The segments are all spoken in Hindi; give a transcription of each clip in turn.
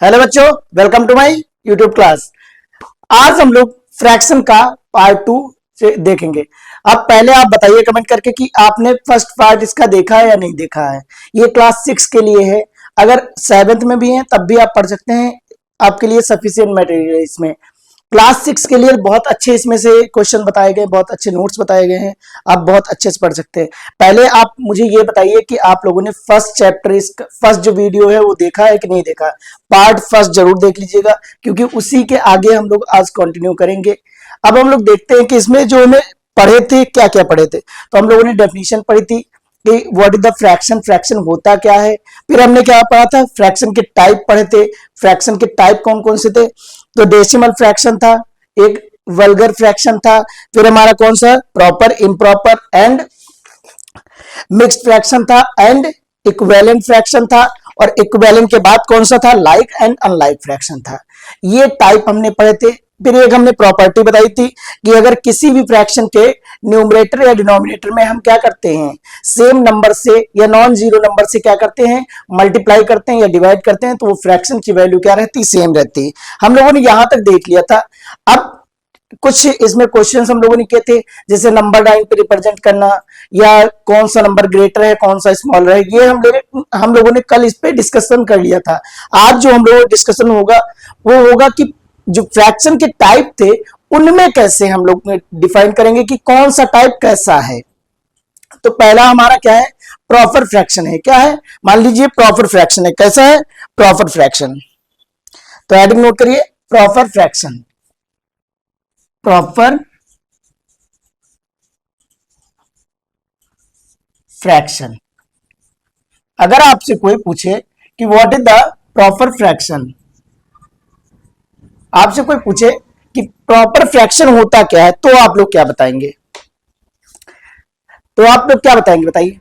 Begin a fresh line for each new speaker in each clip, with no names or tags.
हेलो बच्चों, welcome to my YouTube class. आज हम लोग फ्रैक्शन का पार्ट 2 से देखेंगे। अब पहले आप बताइए कमेंट करके कि आपने फर्स्ट पार्ट इसका देखा है या नहीं देखा है। ये क्लास 6 के लिए है, अगर 7th में भी है तब भी आप पढ़ सकते हैं, आपके लिए सफिशिएंट मटेरियल है। इसमें क्लास 6 के लिए बहुत अच्छे इसमें से क्वेश्चन बताए गए, बहुत अच्छे नोट्स बताए गए हैं, आप बहुत अच्छे से पढ़ सकते हैं। पहले आप मुझे ये बताइए कि आप लोगों ने फर्स्ट चैप्टर, इसका फर्स्ट जो वीडियो है वो देखा है कि नहीं देखा। पार्ट फर्स्ट जरूर देख लीजिएगा, क्योंकि उसी के आगे हम लोग आज कंटिन्यू करेंगे। अब हम लोग देखते हैं कि इसमें जो हमें पढ़े थे, क्या क्या पढ़े थे। तो हम लोगों ने डेफिनेशन पढ़ी थी कि what is the fraction, fraction होता क्या है। फिर हमने क्या पढ़ा था, फ्रैक्शन के टाइप पढ़े थे। फ्रैक्शन के टाइप कौन कौन से थे, तो डेसिमल फ्रैक्शन था, एक वल्गर फ्रैक्शन था, फिर हमारा कौन सा proper, improper and mixed fraction था, एंड इक्विवेलेंट फ्रैक्शन था, और इक्विवेलेंट के बाद कौन सा था, लाइक एंड अनलाइक फ्रैक्शन था। ये टाइप हमने पढ़े थे। फिर एक हमने प्रॉपर्टी बताई थी कि अगर किसी भी फ्रैक्शन के न्यूमरेटर या डिनोमिनेटर में हम क्या करते हैं, सेम नंबर से या नॉन जीरो नंबर से क्या करते हैं, मल्टीप्लाई करते हैं या डिवाइड करते हैं, तो वो फ्रैक्शन की वैल्यू क्या रहती, सेम रहती है। हम लोगों ने यहां तक देख लिया था। अब कुछ इसमें क्वेश्चंस हम लोगों ने किए थे, जैसे नंबर लाइन पे रिप्रेजेंट करना, या कौन सा नंबर ग्रेटर है कौन सा स्मॉलर है। ये हम लोगों ने कल इस पे डिस्कशन कर लिया था। आज जो हम लोगों डिस्कशन होगा वो होगा कि जो फ्रैक्शन के टाइप थे उनमें कैसे हम लोग डिफाइन करेंगे कि कौन सा टाइप कैसा है। तो पहला हमारा क्या है, प्रॉपर फ्रैक्शन है। क्या है, मान लीजिए प्रॉपर फ्रैक्शन है। कैसा है, प्रॉपर फ्रैक्शन। तो हेडिंग नोट करिए, प्रॉपर फ्रैक्शन। Proper fraction. अगर आपसे कोई पूछे कि what is the proper fraction, आपसे कोई पूछे कि प्रॉपर फ्रैक्शन होता क्या है, तो आप लोग क्या बताएंगे, तो आप लोग क्या बताएंगे, बताइए।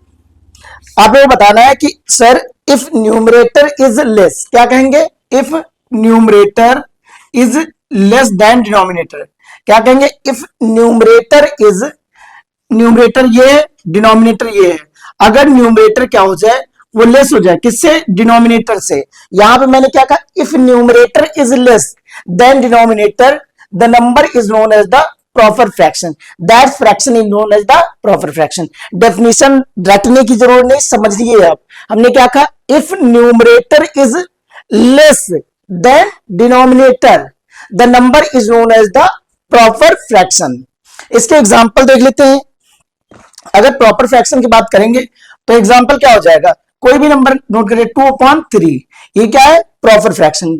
आप लोग बताना है कि sir if numerator is less, क्या कहेंगे, if numerator is less than denominator. क्या कहेंगे, इफ न्यूमरेटर इज, न्यूमरेटर ये है, डिनोमिनेटर ये है। अगर न्यूमरेटर क्या हो जाए, वो लेस हो जाए, किससे, डिनोमिनेटर से। यहां पे मैंने क्या कहा, if numerator is less than denominator, the number is known as the proper fraction, that fraction is known as the proper fraction. Definition रटने की जरूरत नहीं, समझ लीजिए आप। हमने क्या कहा, if numerator is less than denominator, the number is known as the proper fraction. इसके एग्जाम्पल देख लेते हैं। अगर प्रॉपर फ्रैक्शन की बात करेंगे तो एग्जांपल क्या हो जाएगा, कोई भी नंबर नोट करिए, 2/3, ये क्या है, प्रॉपर फ्रैक्शन।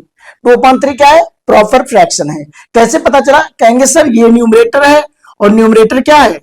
2/3 क्या है, प्रॉपर फ्रैक्शन है। कैसे पता चला, कहेंगे सर ये न्यूमरेटर है और न्यूमरेटर क्या है,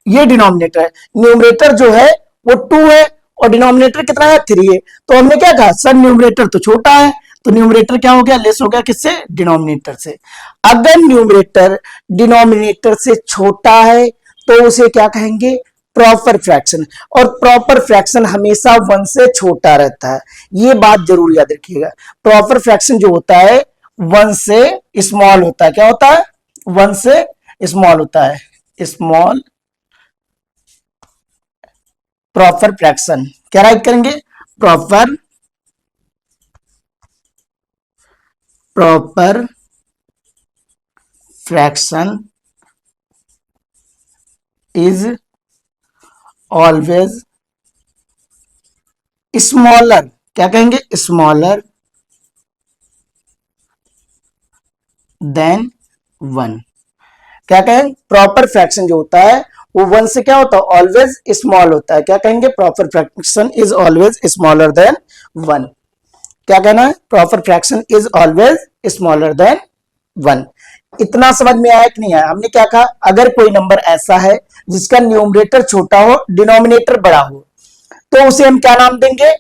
ये डिनोमिनेटर है। न्यूमरेटर जो है वो 2 है और डिनोमिनेटर कितना है, 3 है। तो हमने क्या कहा, सर न्यूमरेटर तो छोटा है, तो न्यूमरेटर क्या हो गया, लेस हो गया, किससे, डिनोमिनेटर से। अगर न्यूमरेटर डिनोमिनेटर से छोटा है तो उसे क्या कहेंगे, प्रॉपर फ्रैक्शन। और प्रॉपर फ्रैक्शन हमेशा 1 से छोटा रहता है, ये बात जरूर याद रखिएगा। प्रॉपर फ्रैक्शन जो होता है 1 से स्मॉल होता है। क्या होता है, 1 से स्मॉल होता है, स्मॉल प्रॉपर फ्रैक्शन। क्या राइट करेंगे, proper, proper fraction is always smaller. क्या कहेंगे, स्मॉलर देन 1। क्या कहेंगे, प्रॉपर फ्रैक्शन जो होता है वो 1 से क्या होता है, ऑलवेज स्मॉल होता है। क्या कहेंगे, proper fraction is always smaller than 1। क्या कहना है, proper fraction is always smaller than 1। इतना समझ में आया कि नहीं आया। हमने क्या कहा, अगर कोई नंबर ऐसा है जिसका न्यूमरेटर छोटा हो, डिनोमिनेटर बड़ा हो, तो उसे हम क्या नाम देंगे,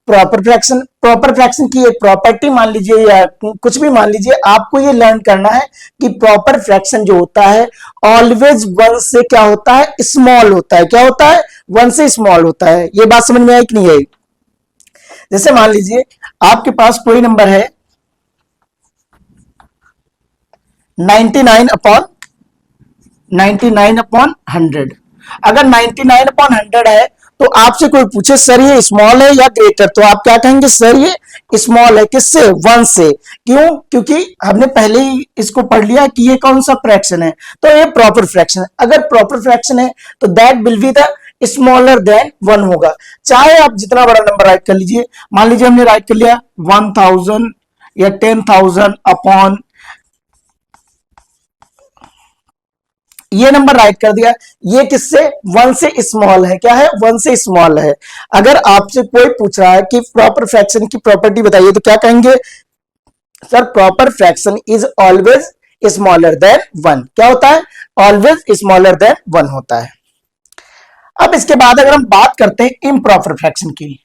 प्रॉपर फ्रैक्शन। प्रॉपर फ्रैक्शन की एक प्रॉपर्टी मान लीजिए या कुछ भी मान लीजिए, आपको ये लर्न करना है कि प्रॉपर फ्रैक्शन जो होता है ऑलवेज 1 से क्या होता है, स्मॉल होता है। क्या होता है, 1 से स्मॉल होता है। ये बात समझ में आई कि नहीं आई। जैसे मान लीजिए आपके पास कोई नंबर है 99/100। अगर 99/100 है तो आपसे कोई पूछे सर ये स्मॉल है या ग्रेटर, तो आप क्या कहेंगे, सर ये स्मॉल है। किससे, 1 से। क्यों, क्योंकि हमने पहले ही इसको पढ़ लिया कि ये कौन सा फ्रैक्शन है, तो ये प्रॉपर फ्रैक्शन है। अगर प्रॉपर फ्रैक्शन है तो that will be the smaller than 1 होगा, चाहे आप जितना बड़ा नंबर राइट कर लीजिए। मान लीजिए हमने राइट कर लिया 1000 या 10,000 अपॉन ये नंबर राइट कर दिया, ये किससे, 1 से स्मॉल है। क्या है, 1 से स्मॉल है। अगर आपसे कोई पूछ रहा है कि प्रॉपर फ्रैक्शन की प्रॉपर्टी बताइए, तो क्या कहेंगे, sir proper fraction is always smaller than 1। क्या होता है, ऑलवेज स्मॉलर देन 1 होता है। अब इसके बाद अगर हम बात करते हैं इम्प्रॉपर फ्रैक्शन की,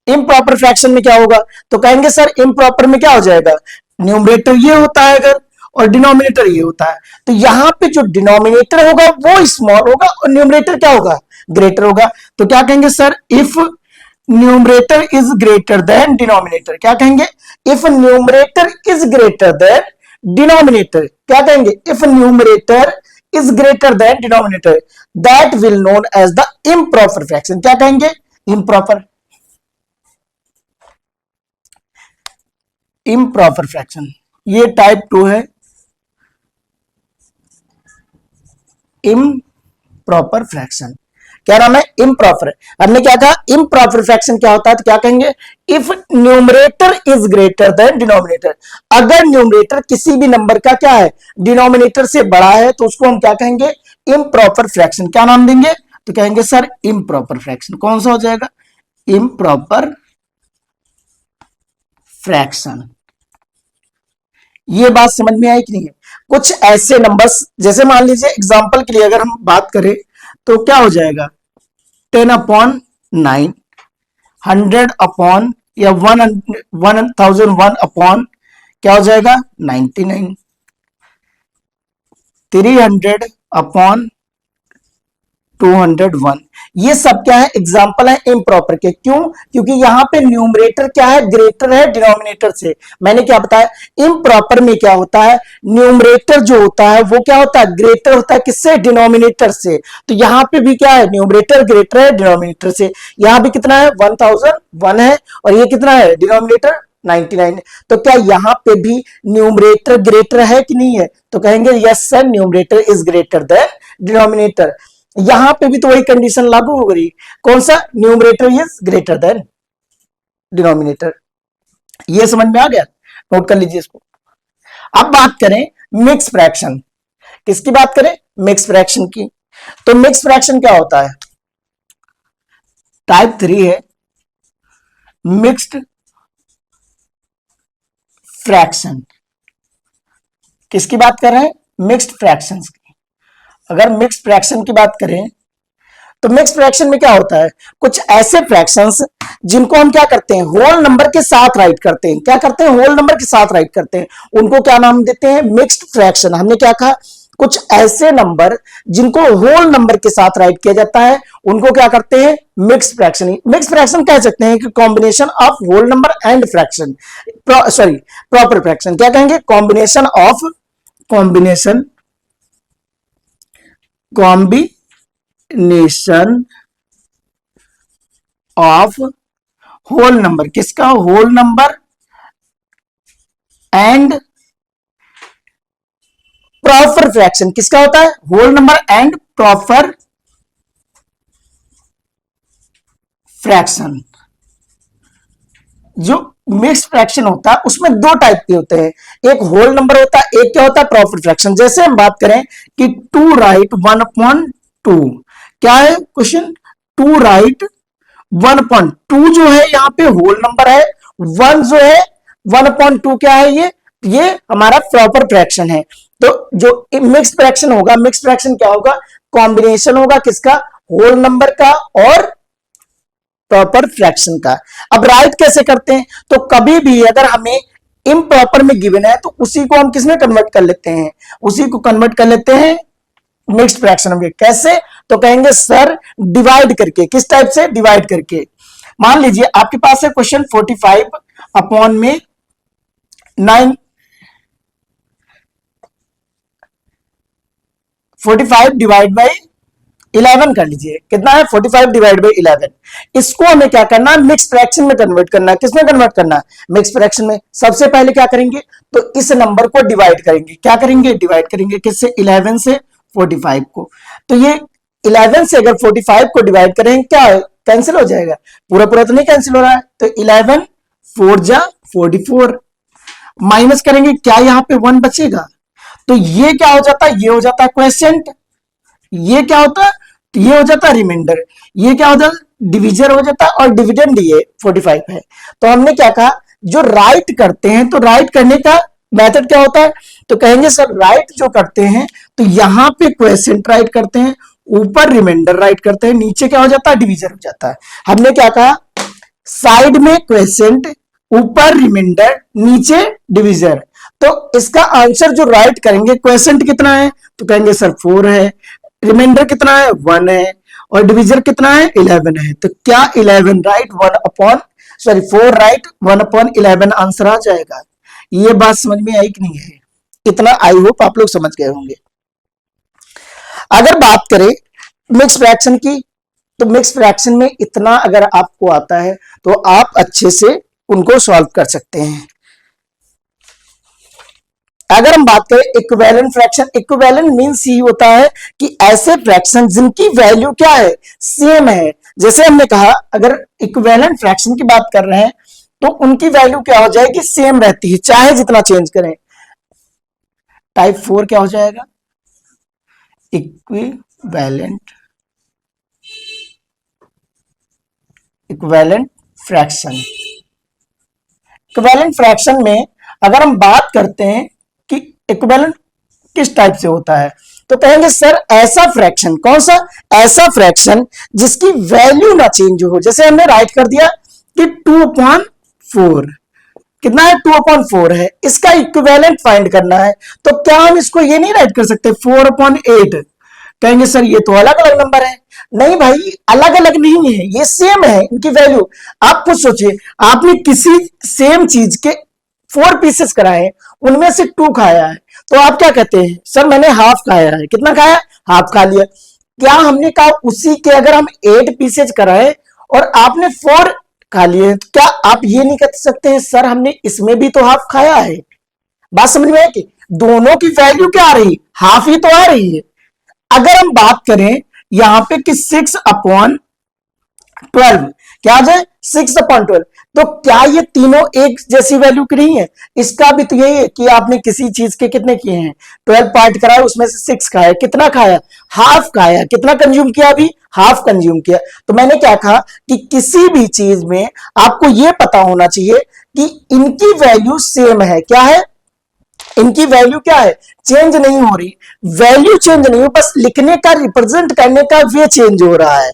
इम्प्रॉपर फ्रैक्शन में क्या होगा, तो कहेंगे सर इम्प्रॉपर में क्या हो जाएगा, न्यूमरेटर ये होता है अगर, और डिनोमिनेटर ये होता है, तो यहां पे जो डिनोमिनेटर होगा वो स्मॉल होगा और न्यूमरेटर क्या होगा, ग्रेटर होगा। तो क्या कहेंगे sir, if numerator is greater than denominator, क्या कहेंगे, if numerator is greater than denominator, क्या कहेंगे, if numerator is greater than denominator, that will known as the improper fraction. क्या कहेंगे, इम्प्रॉपर, इम्प्रॉपर फ्रैक्शन, ये टाइप 2 है, इम्प्रॉपर फ्रैक्शन। क्या नाम है, इम्प्रॉपर। हमने क्या कहा, इम्प्रॉपर फ्रैक्शन क्या होता है, तो क्या कहेंगे, if numerator is greater than denominator, अगर न्यूमरेटर किसी भी नंबर का क्या है, डिनोमिनेटर से बड़ा है, तो उसको हम क्या कहेंगे, इम्प्रॉपर फ्रैक्शन। क्या नाम देंगे, तो कहेंगे सर इम्प्रॉपर फ्रैक्शन। कौन सा हो जाएगा, इम्प्रॉपर फ्रैक्शन। ये बात समझ में आई कि नहीं है। कुछ ऐसे नंबर्स, जैसे मान लीजिए एग्जांपल के लिए अगर हम बात करें, तो क्या हो जाएगा, 10/9, 100 अपॉन या 1001 अपॉन क्या हो जाएगा, 99, 300 अपॉन 201। ये सब क्या है, एग्जाम्पल है इम्प्रॉपर के। क्यों, क्योंकि यहां पे न्यूमरेटर क्या है, ग्रेटर है डिनोमिनेटर से। मैंने क्या बताया, इम्प्रॉपर में क्या होता है, न्यूमरेटर जो होता है वो क्या होता है, ग्रेटर होता है किससे, डिनोमिनेटर से। तो यहां पे भी क्या है, न्यूमरेटर ग्रेटर है डिनोमिनेटर से। यहां भी कितना है, 1001 है, और ये कितना है, डिनोमिनेटर 99। तो क्या यहां पे भी न्यूमरेटर ग्रेटर है कि नहीं है, तो कहेंगे yes sir, numerator is greater than denominator. यहां पे भी तो वही कंडीशन लागू हो गई, कौन सा, numerator is greater than denominator. ये समझ में आ गया, नोट कर लीजिए इसको। अब बात करें मिक्स फ्रैक्शन, किसकी बात करें, मिक्स फ्रैक्शन की। तो मिक्स फ्रैक्शन क्या होता है, टाइप 3 है, मिक्स्ड फ्रैक्शन। किसकी बात कर रहे हैं, मिक्स्ड फ्रैक्शंस की। अगर मिक्स्ड फ्रैक्शन की बात करें, तो मिक्स फ्रैक्शन में क्या होता है, कुछ ऐसे फ्रैक्शंस जिनको हम क्या करते हैं, होल नंबर के साथ राइट करते हैं। क्या करते हैं, होल नंबर के साथ राइट करते हैं, उनको क्या नाम देते हैं, मिक्स्ड फ्रैक्शन। हमने क्या कहा, कुछ ऐसे नंबर जिनको होल नंबर के साथ राइट किया जाता है, उनको क्या करते हैं, मिक्स फ्रैक्शन। मिक्स फ्रैक्शन कह सकते हैं कि combination of whole number and fraction, sorry proper fraction क्या कहेंगे, combination of, combination combination of whole number, किसका, whole number and proper fraction. किसका होता है, whole number and proper fraction. जो मिक्स फ्रैक्शन होता है उसमें दो टाइप के होते हैं, एक होल नंबर होता है, एक क्या होता है, प्रॉपर फ्रैक्शन। जैसे हम बात करें कि 2 राइट 1/2, क्या है क्वेश्चन, 2 राइट 1/2 जो है यहाँ पे होल नंबर है, 1 जो है 1/2 क्या है, ये हमारा प्रॉपर फ्रैक्शन है। तो जो मिक्स फ्रैक्शन होगा, मिक्स फ्रैक्शन क्या होगा, कॉम्बिनेशन होगा किसका, होल नंबर का और प्रॉपर फ्रैक्शन का। अब राइट कैसे करते हैं, तो कभी भी अगर हमें इम्प्रॉपर में गिवन है तो उसी को हम किसमें कन्वर्ट कर लेते हैं, उसी को कन्वर्ट कर लेते हैं मिक्स्ड फ्रैक्शन में। कैसे, तो कहेंगे सर डिवाइड करके। किस टाइप से, डिवाइड करके। मान लीजिए आपके पास है क्वेश्चन 45 अपॉन में 9, 45 डिवाइड बाई 11 कर लीजिए, कितना है 45 डिवाइड बाई 11। इसको हमें क्या करना है, मिक्स फ्रैक्शन में कन्वर्ट करना है। किसमें कन्वर्ट करना है, मिक्स फ्रैक्शन में। सबसे पहले क्या करेंगे, तो इस नंबर को डिवाइड करेंगे। क्या करेंगे, डिवाइड करेंगे किससे, 11 से 45 को। तो ये 11 से अगर 45 को डिवाइड करेंगे क्या कैंसिल हो जाएगा, पूरा पूरा तो नहीं कैंसिल हो रहा है। तो 11 4 जा 44, माइनस करेंगे क्या, यहां पे 1 बचेगा। तो ये क्या हो जाता है, ये हो जाता है क्वेश्चन, ये क्या होता है, तो ये हो जाता है रिमाइंडर, ये क्या होता है डिविजन हो जाता है, और डिविडेंड ये 45 है। तो हमने क्या कहा, जो राइट करते हैं तो राइट करने का मेथड क्या होता है, तो कहेंगे सर राइट जो करते हैं तो यहां पे क्वेश्चन राइट करते हैं, ऊपर रिमाइंडर राइट करते हैं, नीचे क्या हो जाता है, डिवीजन हो जाता है। हमने क्या कहा, साइड में क्वेश्चन, ऊपर रिमाइंडर, नीचे डिवीजन। तो इसका आंसर जो राइट करेंगे, क्वेश्चन कितना है, तो कहेंगे सर 4 है, रिमाइंडर कितना है 1 है, और डिवीजन कितना है 11 है। तो क्या 11 राइट 4 राइट 1/11 आंसर आ जाएगा। ये बात समझ में आई कि नहीं है, इतना आई होप आप लोग समझ गए होंगे। अगर बात करें मिक्स फ्रैक्शन की, तो मिक्स फ्रैक्शन में इतना अगर आपको आता है तो आप अच्छे से उनको सॉल्व कर सकते हैं। अगर हम बात करें equivalent fraction, equivalent means he होता है कि ऐसे फ्रैक्शन जिनकी वैल्यू क्या है, सेम है। जैसे हमने कहा अगर इक्विवेलेंट फ्रैक्शन की बात कर रहे हैं तो उनकी वैल्यू क्या हो जाएगी, सेम रहती है चाहे जितना चेंज करें। टाइप 4 क्या हो जाएगा, इक्विवेलेंट फ्रैक्शन। इक्विवेलेंट फ्रैक्शन में अगर हम बात करते हैं कि इक्विवेलेंट किस टाइप से होता है, तो कहेंगे सर ऐसा फ्रैक्शन, कौन सा, ऐसा फ्रैक्शन जिसकी वैल्यू ना चेंज हो। जैसे हमने राइट कर दिया कि 2/4, कितना है 2/4 है, इसका इक्विवेलेंट फाइंड करना है। तो क्या हम इसको ये नहीं राइट कर सकते 4/8, कहेंगे सर ये तो अलग अलग नंबर है। नहीं भाई, अलग अलग नहीं है, ये सेम है इनकी वैल्यू। आप खुद सोचिए, आपने किसी सेम चीज के 4 पीसेस कराए, उनमें से 2 खाया है, तो आप क्या कहते हैं, सर मैंने हाफ खाया है। कितना खाया, हाफ खा लिया। क्या हमने कहा उसी के अगर हम 8 पीसेज कराए और आपने 4 खा लिए, तो क्या आप ये नहीं कह सकते हैं सर हमने इसमें भी तो हाफ खाया है। बात समझ में है कि दोनों की वैल्यू क्या आ रही, हाफ ही तो आ रही है। अगर हम बात करें यहां पे कि 6/12, क्या आ जाए 6/12, तो क्या ये तीनों एक जैसी वैल्यू की नहीं है। इसका भी तो यही है कि आपने किसी चीज के कितने किए हैं, 12 पार्ट कराया, उसमें से 6 खाया, कितना खाया, हाफ खाया। कितना कंज्यूम किया, अभी हाफ कंज्यूम किया। तो मैंने क्या कहा कि किसी भी चीज में आपको यह पता होना चाहिए कि इनकी वैल्यू सेम है। क्या है, इनकी वैल्यू क्या है, चेंज नहीं हो रही। वैल्यू चेंज नहीं हो, बस लिखने का, रिप्रेजेंट करने का वे चेंज हो रहा है।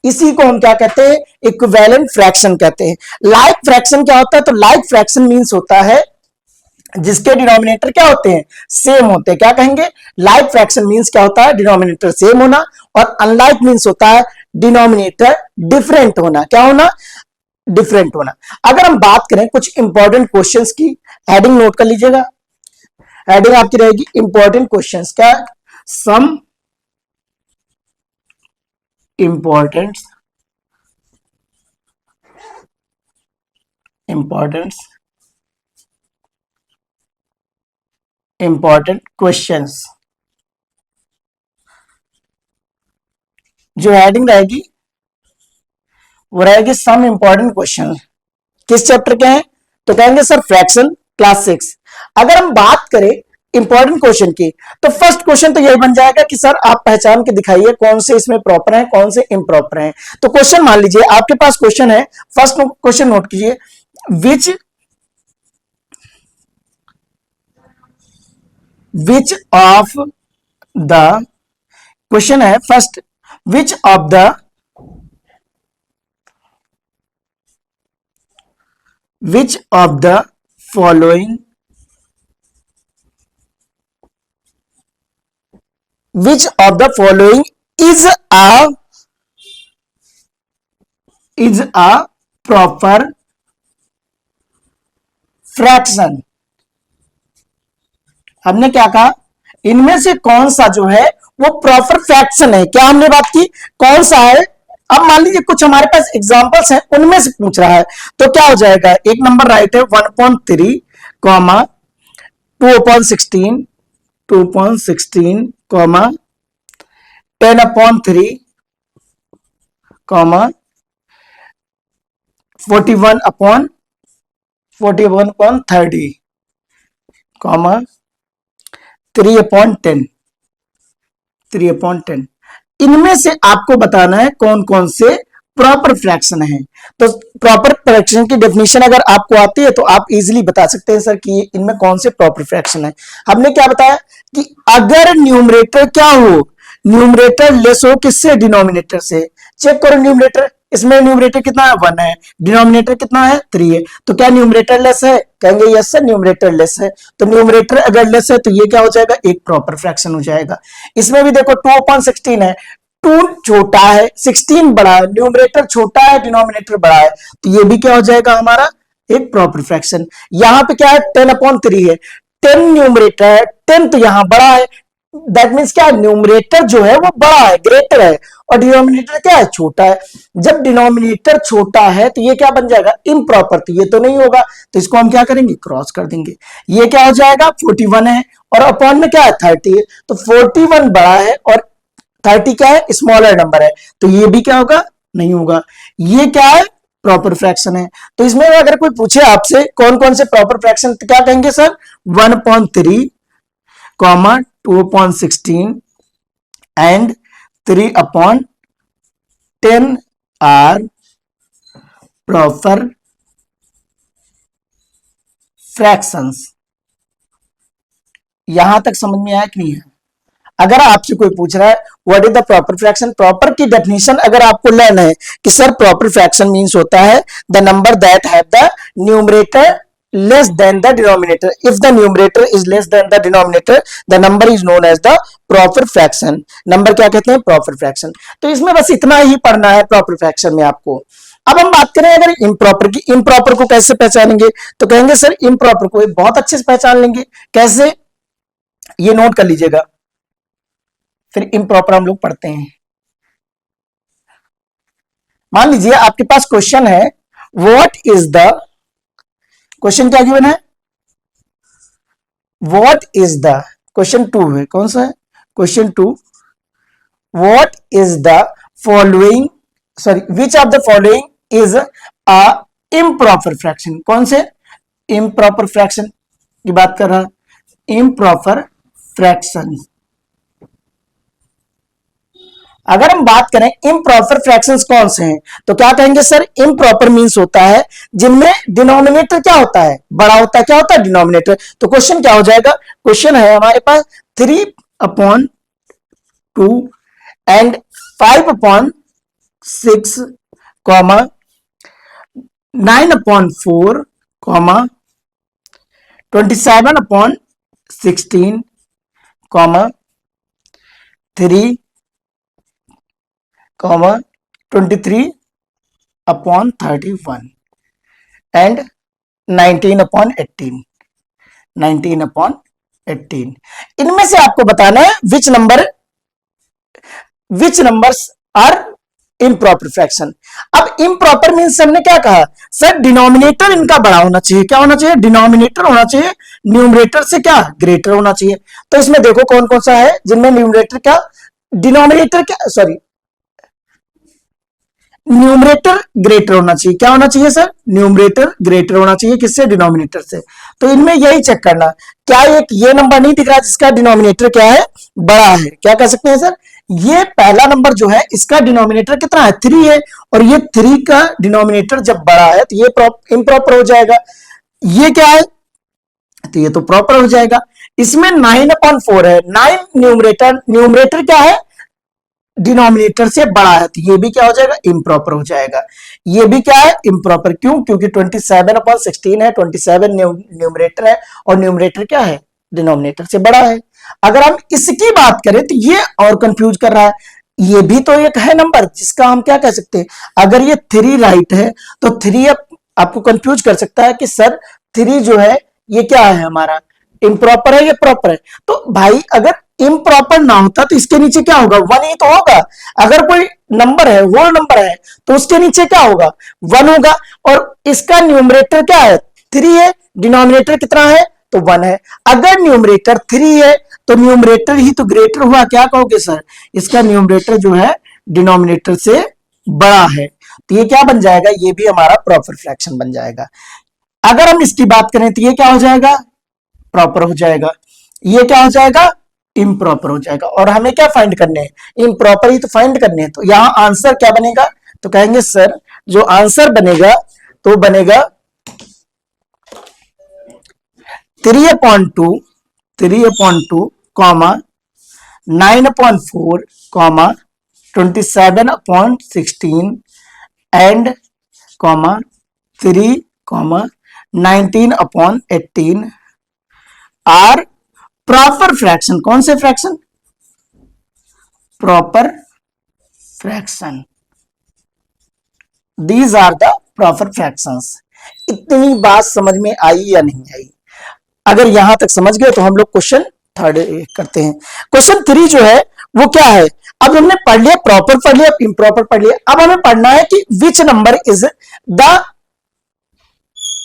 इसी को हम क्या कहते हैं, इक्विवेलेंट फ्रैक्शन कहते हैं। लाइक फ्रैक्शन क्या होता है, तो लाइक फ्रैक्शन मींस होता है जिसके डिनोमिनेटर क्या होते हैं, सेम होते हैं। क्या कहेंगे, लाइक फ्रैक्शन मींस क्या होता है, डिनोमिनेटर सेम होना, और अनलाइक मींस होता है डिनोमिनेटर डिफरेंट होना। क्या होना, डिफरेंट होना। अगर हम बात करें कुछ इंपॉर्टेंट क्वेश्चंस की, हेडिंग नोट कर लीजिएगा। हेडिंग आपकी रहेगी इंपॉर्टेंट क्वेश्चंस। क्या, सम इंपॉर्टेंट क्वेश्चंस। जो हेडिंग रहेगी वो रहेगी सम इंपॉर्टेंट क्वेश्चन। किस चैप्टर के हैं, तो कहेंगे सर फ्रैक्शन क्लास 6। अगर हम बात करें इंपॉर्टेंट क्वेश्चन की, तो फर्स्ट क्वेश्चन तो यही बन जाएगा कि सर आप पहचान के दिखाइए कौन से इसमें प्रॉपर है, कौन से इम्प्रॉपर है। तो क्वेश्चन मान लीजिए आपके पास क्वेश्चन है, फर्स्ट क्वेश्चन नोट कीजिए, विच ऑफ द, क्वेश्चन है first, which of the following which of the following is a proper fraction। हमने क्या कहा, इनमें से कौन सा जो है वो प्रॉपर फ्रैक्शन है। क्या हमने बात की, कौन सा है। अब मान लीजिए कुछ हमारे पास एग्जांपल्स हैं, उनमें से पूछ रहा है, तो क्या हो जाएगा, एक नंबर राइट है 1.3 कॉमा 2/16, 2/16 कॉमा 10/3 कॉमा 41/30 कॉमा 3/10, 3/10। इनमें से आपको बताना है कौन कौन से प्रॉपर फ्रैक्शन है। तो प्रॉपर फ्रैक्शन की डेफिनेशन अगर आपको आती है तो आप इजीली बता सकते हैं सर कि इनमें कौन से प्रॉपर फ्रैक्शन है। हमने क्या बताया कि अगर न्यूमरेटर क्या हो, न्यूमरेटर लेस हो किससे, डिनोमिनेटर से। चेक करो न्यूमरेटर, इसमें न्यूमरेटर कितना है 1 है, डिनोमिनेटर कितना है 3 है, तो क्या न्यूमरेटर लेस है, कहेंगे यस सर न्यूमरेटर लेस है। तो न्यूमरेटर अगर लेस है तो ये क्या हो जाएगा, एक प्रॉपर फ्रैक्शन हो जाएगा। इसमें भी देखो 2/16 है, 2 छोटा है 16 बड़ा है, न्यूमरेटर छोटा है डिनोमिनेटर बड़ा है, तो ये भी क्या हो जाएगा हमारा एक प्रॉपर फ्रैक्शन। यहां पे क्या है 10/3 है, 10 न्यूमरेटर है, 10 तो यहां बड़ा है, दैट मीन्स क्या, न्यूमरेटर जो है वो बड़ा है, ग्रेटर है, और डिनोमिनेटर क्या है, छोटा है। जब डिनोमिनेटर छोटा है तो ये क्या बन जाएगा, इम्प्रॉपर, तो ये तो नहीं होगा, तो इसको हम क्या करेंगे, क्रॉस कर देंगे। ये क्या हो जाएगा 41 है, और अपॉन में क्या है 30 है, तो 41 बड़ा है और 30 क्या है, स्मॉलर नंबर है, तो ये भी क्या होगा, नहीं होगा। ये क्या है, प्रॉपर फ्रैक्शन है। तो इसमें अगर कोई पूछे आपसे कौन कौन से प्रॉपर फ्रैक्शन, तो क्या कहेंगे sir, 1/3 comma 2/16 and 3/10 are proper fractions. यहां तक समझ में आया कि नहीं है। अगर आपसे कोई पूछ रहा है what is the proper fraction, proper की डेफिनेशन अगर आपको लेना है कि सर प्रॉपर फ्रैक्शन मींस होता है the number that have the numerator less than the denominator. If the numerator is less than the denominator, the number is known as the proper fraction. Number क्या कहते हैं, प्रॉपर फ्रैक्शन। तो इसमें बस इतना ही पढ़ना है प्रॉपर फ्रैक्शन में आपको। अब हम बात करें अगर इम्प्रॉपर की, इम्प्रॉपर को कैसे पहचानेंगे, तो कहेंगे सर इम्प्रॉपर को बहुत अच्छे से पहचान लेंगे। कैसे, ये नोट कर लीजिएगा, फिर इम्प्रॉपर हम लोग पढ़ते हैं। मान लीजिए आपके पास क्वेश्चन है, व्हाट इज द, क्वेश्चन क्या गिवन है, व्हाट इज द, क्वेश्चन 2 है, कौन सा है, question 2, what is the following, sorry which of the following is a improper fraction. कौन से, इम्प्रॉपर फ्रैक्शन की बात कर रहा है, इम्प्रॉपर फ्रैक्शन। अगर हम बात करें इम्प्रॉपर फ्रैक्शंस कौन से हैं, तो क्या कहेंगे सर, इम्प्रॉपर मींस होता है जिनमें डिनोमिनेटर क्या होता है, बड़ा होता है, क्या होता है, डिनोमिनेटर। तो क्वेश्चन क्या हो जाएगा, क्वेश्चन है हमारे पास 3/2 and 5/6 comma 9/4 comma 27/16 comma 3 comma 23/31 and 19/18, 19/18। इनमें से आपको बताना है विच नंबर्स आर इम्प्रॉपर फ्रैक्शन। अब इम्प्रॉपर मीन्स हमने क्या कहा सर, डिनोमिनेटर इनका बड़ा होना चाहिए, क्या होना चाहिए, डिनोमिनेटर होना चाहिए न्यूमरेटर से क्या, ग्रेटर होना चाहिए। तो इसमें देखो कौन कौन सा है जिनमें न्यूमरेटर क्या, डिनोमिनेटर क्या, सॉरी न्यूमरेटर ग्रेटर होना चाहिए। क्या होना चाहिए सर, न्यूमरेटर ग्रेटर होना चाहिए किससे, डिनोमिनेटर से। तो इनमें यही चेक करना, क्या एक ये नंबर नहीं दिख रहा जिसका डिनोमिनेटर क्या है, बड़ा है, क्या कह सकते हैं सर, ये पहला नंबर जो है इसका डिनोमिनेटर कितना है 3 है, और ये 3 का डिनोमिनेटर जब बड़ा है तो ये इम्प्रॉपर हो जाएगा। ये क्या है, तो ये तो प्रॉपर हो जाएगा। इसमें 9/4 है, 9 न्यूमरेटर क्या है, डिनोमिनेटर से बड़ा है, तो ये भी क्या हो जाएगा, इम्प्रॉपर हो जाएगा। ये भी क्या है, इम्प्रॉपर, क्यों, क्योंकि 27/16 है, 27 न्यूमरेटर है और न्यूमरेटर क्या है, डिनोमिनेटर से बड़ा है। अगर हम इसकी बात करें तो ये और कंफ्यूज कर रहा है, ये भी तो एक है नंबर जिसका हम क्या कह सकते हैं, अगर ये 3 राइट है तो 3 आपको कंफ्यूज कर सकता है कि सर 3 जो है ये क्या है हमारा, इम्प्रॉपर है या प्रॉपर है। तो भाई अगर इम्प्रॉपर ना होता तो इसके नीचे क्या होगा, वन ही तो होगा। अगर कोई नंबर है, होल नंबर है, तो उसके नीचे क्या होगा, वन होगा। और इसका न्यूमरेटर क्या है, थ्री है, डिनोमिनेटर कितना है, तो वन है। अगर न्यूमरेटर थ्री है तो न्यूमरेटर ही तो ग्रेटर हुआ, क्या कहोगे सर, इसका न्यूमरेटर जो है डिनोमिनेटर से बड़ा है। तो ये क्या बन जाएगा, ये भी हमारा प्रॉपर फ्रैक्शन बन जाएगा। अगर हम इसकी बात करें तो ये क्या हो जाएगा, प्रॉपर हो जाएगा। ये क्या हो जाएगा, इम्प्रॉपर हो जाएगा। और हमें क्या फाइंड करने हैं, इम्प्रॉपर ही तो फाइंड करने हैं। तो यहां आंसर क्या बनेगा, तो कहेंगे सर जो आंसर बनेगा तो बनेगा 3/2 comma 9/4 comma 27/16 and comma 3 comma 19/18 are proper fraction. कौन से fraction, proper fraction. These are the proper fractions. इतनी बात समझ में आई या नहीं आई? अगर यहां तक समझ गए तो हम लोग क्वेश्चन थर्ड करते हैं। क्वेश्चन 3 जो है वो क्या है, अब हमने पढ़ लिया प्रॉपर, पढ़ लिया इम्प्रॉपर, पढ़ लिया। अब हमें पढ़ना है कि which number is the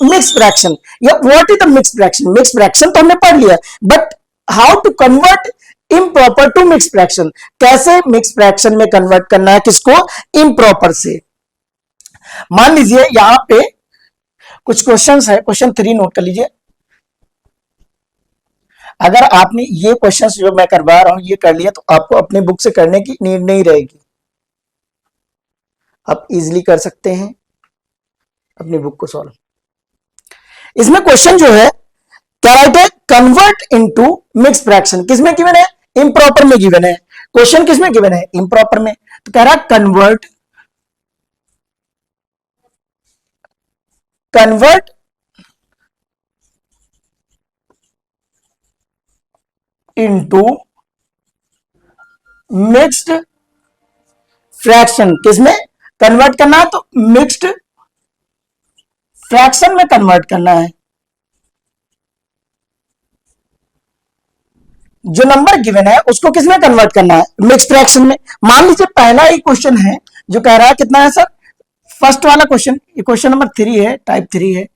mix fraction, या what is the mix fraction. Mix fraction तो हमने पढ़ लिया, but how to convert improper to mix fraction, कैसे मिक्स फ्रैक्शन में कन्वर्ट करना है, किसको, इम्प्रॉपर से। मान लीजिए यहां पे कुछ क्वेश्चंस है, क्वेश्चन 3 नोट कर लीजिए। अगर आपने ये क्वेश्चंस जो मैं करवा रहा हूं ये कर लिया तो आपको अपने बुक से करने की नीड नहीं रहेगी, आप इजीली कर सकते हैं अपनी बुक को सॉल्व। इसमें क्वेश्चन जो है क्या राइट है, कन्वर्ट इनटू मिक्स फ्रैक्शन। किसमें गिवन है, इम्प्रॉपर में गिवन है। क्वेश्चन किसमें गिवन है, इम्प्रॉपर में। तो कह रहा कन्वर्ट इनटू मिक्स्ड फ्रैक्शन। किसमें कन्वर्ट करना है, तो मिक्स्ड फ्रैक्शन में कन्वर्ट करना है। जो नंबर गिवन है उसको किसमें कन्वर्ट करना है, मिक्स फ्रैक्शन में। मान लीजिए पहला ही क्वेश्चन है जो कह रहा है कितना है सर, फर्स्ट वाला क्वेश्चन, ये क्वेश्चन नंबर 3 है, टाइप 3 है।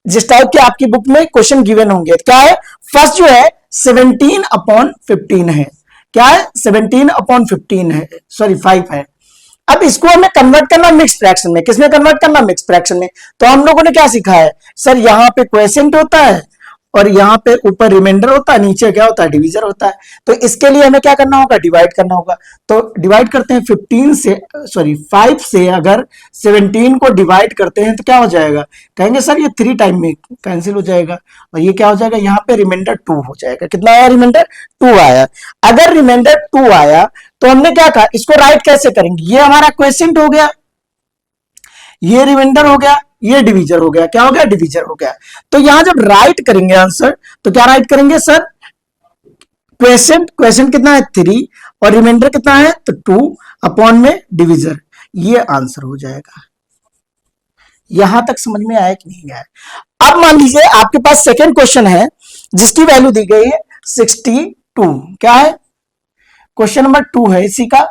जिस टाइप के आपकी बुक में क्वेश्चन गिवन होंगे क्या है, फर्स्ट जो है 17/15 है। क्या है, 17/15 है, सॉरी 5 है। अब इसको हमें कन्वर्ट करना मिक्स फ्रैक्शन में। किसमें कन्वर्ट करना, मिक्स फ्रैक्शन में। तो हम लोगों ने क्या सीखा है सर, यहां पे क्वोशिएंट होता है और यहां पे ऊपर रिमाइंडर होता है, नीचे क्या होता है, डिवीजर होता है। तो इसके लिए हमें क्या करना होगा, डिवाइड करना होगा। तो डिवाइड करते हैं 15 से, सॉरी 5 से अगर 17 को डिवाइड करते हैं तो क्या हो जाएगा, कहेंगे सर ये 3 टाइम में कैंसिल हो जाएगा और ये क्या हो जाएगा, यहाँ पे रिमाइंडर 2 हो जाएगा। कितना आया, रिमाइंडर 2 आया। अगर रिमाइंडर 2 आया तो हमने क्या कहा, इसको राइट कैसे करेंगे, ये हमारा क्वोशिएंट हो गया, ये रिमाइंडर हो गया, ये डिवीजर हो गया। क्या हो गया, डिवीजर हो गया। तो यहां जब राइट करेंगे आंसर तो क्या राइट करेंगे सर, क्वोशिएंट कितना है 3 और रिमाइंडर कितना है तो 2 अपॉन में डिवीजर, ये आंसर हो जाएगा। यहां तक समझ में आया कि नहीं आया? अब मान लीजिए आपके पास सेकेंड क्वेश्चन है जिसकी वैल्यू दी गई है 62। क्या है, क्वेश्चन नंबर 2 है इसी का,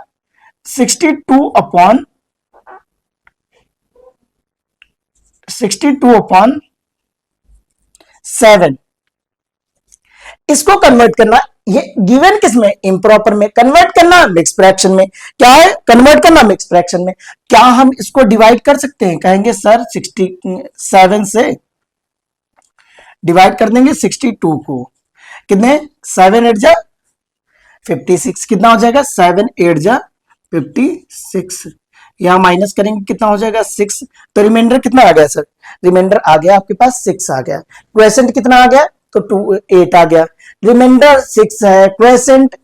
62/7। इसको कन्वर्ट करना, ये गिवन किसमें, इम्प्रॉपर में। कन्वर्ट करना मिक्स फ्रैक्शन में। क्या है, कन्वर्ट करना मिक्स फ्रैक्शन में। क्या हम इसको डिवाइड कर सकते हैं, कहेंगे सर 67 से डिवाइड कर देंगे 62 को। कितने, 7 8 जा 56, कितना हो जाएगा, 7 8 जा 56। यहां माइनस करेंगे कितना हो जाएगा, 6। तो रिमाइंडर कितना आ गया सर, रिमाइंडर आ गया आपके पास 6 आ गया। क्वोशिएंट कितना आ गया, तो 8 आ गया। रिमाइंडर 6 है, क्वोशिएंट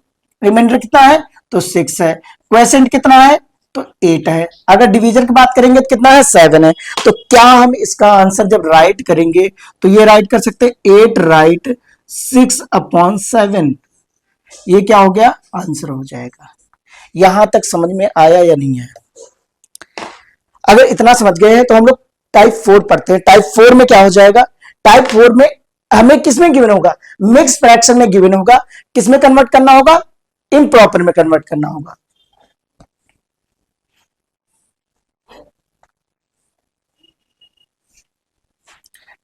रिमाइंडर कितना है तो 6 है, क्वोशिएंट कितना है तो 8 है। अगर डिवीजन की बात करेंगे तो कितना है, 7 है। तो क्या हम इसका आंसर जब राइट करेंगे तो ये राइट कर सकते हैं, 8 राइट 6/7। ये क्या हो गया, आंसर हो जाएगा। यहां तक समझ में आया या नहीं आया? अगर इतना समझ गए हैं तो हम लोग टाइप 4 पढ़ते हैं। टाइप 4 में क्या हो जाएगा, टाइप 4 में हमें किसमें गिवन होगा, मिक्स फ्रैक्शन में गिवन होगा, किसमें कन्वर्ट करना होगा, इम्प्रॉपर में कन्वर्ट करना होगा।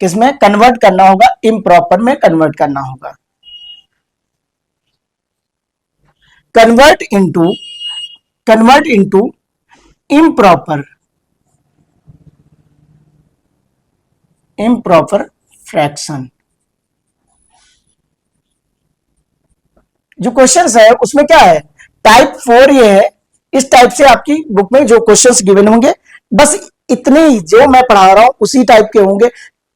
किसमें कन्वर्ट करना होगा, इम्प्रॉपर में कन्वर्ट करना होगा। Convert into improper fraction. जो क्वेश्चन है उसमें क्या है, टाइप 4 ये है। इस टाइप से आपकी बुक में जो क्वेश्चंस गिवन होंगे बस इतने ही जो मैं पढ़ा रहा हूं उसी टाइप के होंगे।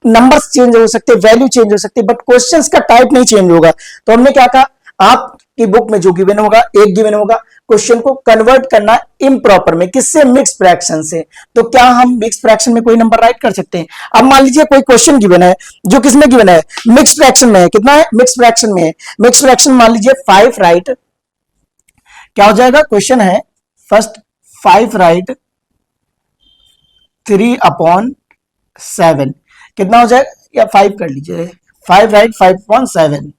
नंबर्स चेंज हो सकते, वैल्यू चेंज हो सकती है, बट क्वेश्चंस का टाइप नहीं चेंज होगा। तो हमने क्या कहा, आपकी बुक में जो गिवन होगा, एक गिवन होगा, क्वेश्चन को कन्वर्ट करना इम्प्रॉपर में, किससे, मिक्स फ्रैक्शन से। तो क्या हम मिक्स फ्रैक्शन में कोई नंबर राइट कर सकते हैं। अब मान लीजिए कोई क्वेश्चन गिवन है, जो किसमें गिवन है, मिक्स फ्रैक्शन में है। कितना है, मिक्स फ्रैक्शन में है। मिक्स फ्रैक्शन मान लीजिए 5 राइट, क्या हो जाएगा, क्वेश्चन है फर्स्ट 5 राइट 3/7, कितना हो जाएगा, या 5 कर लीजिए, 5 राइट 5/7,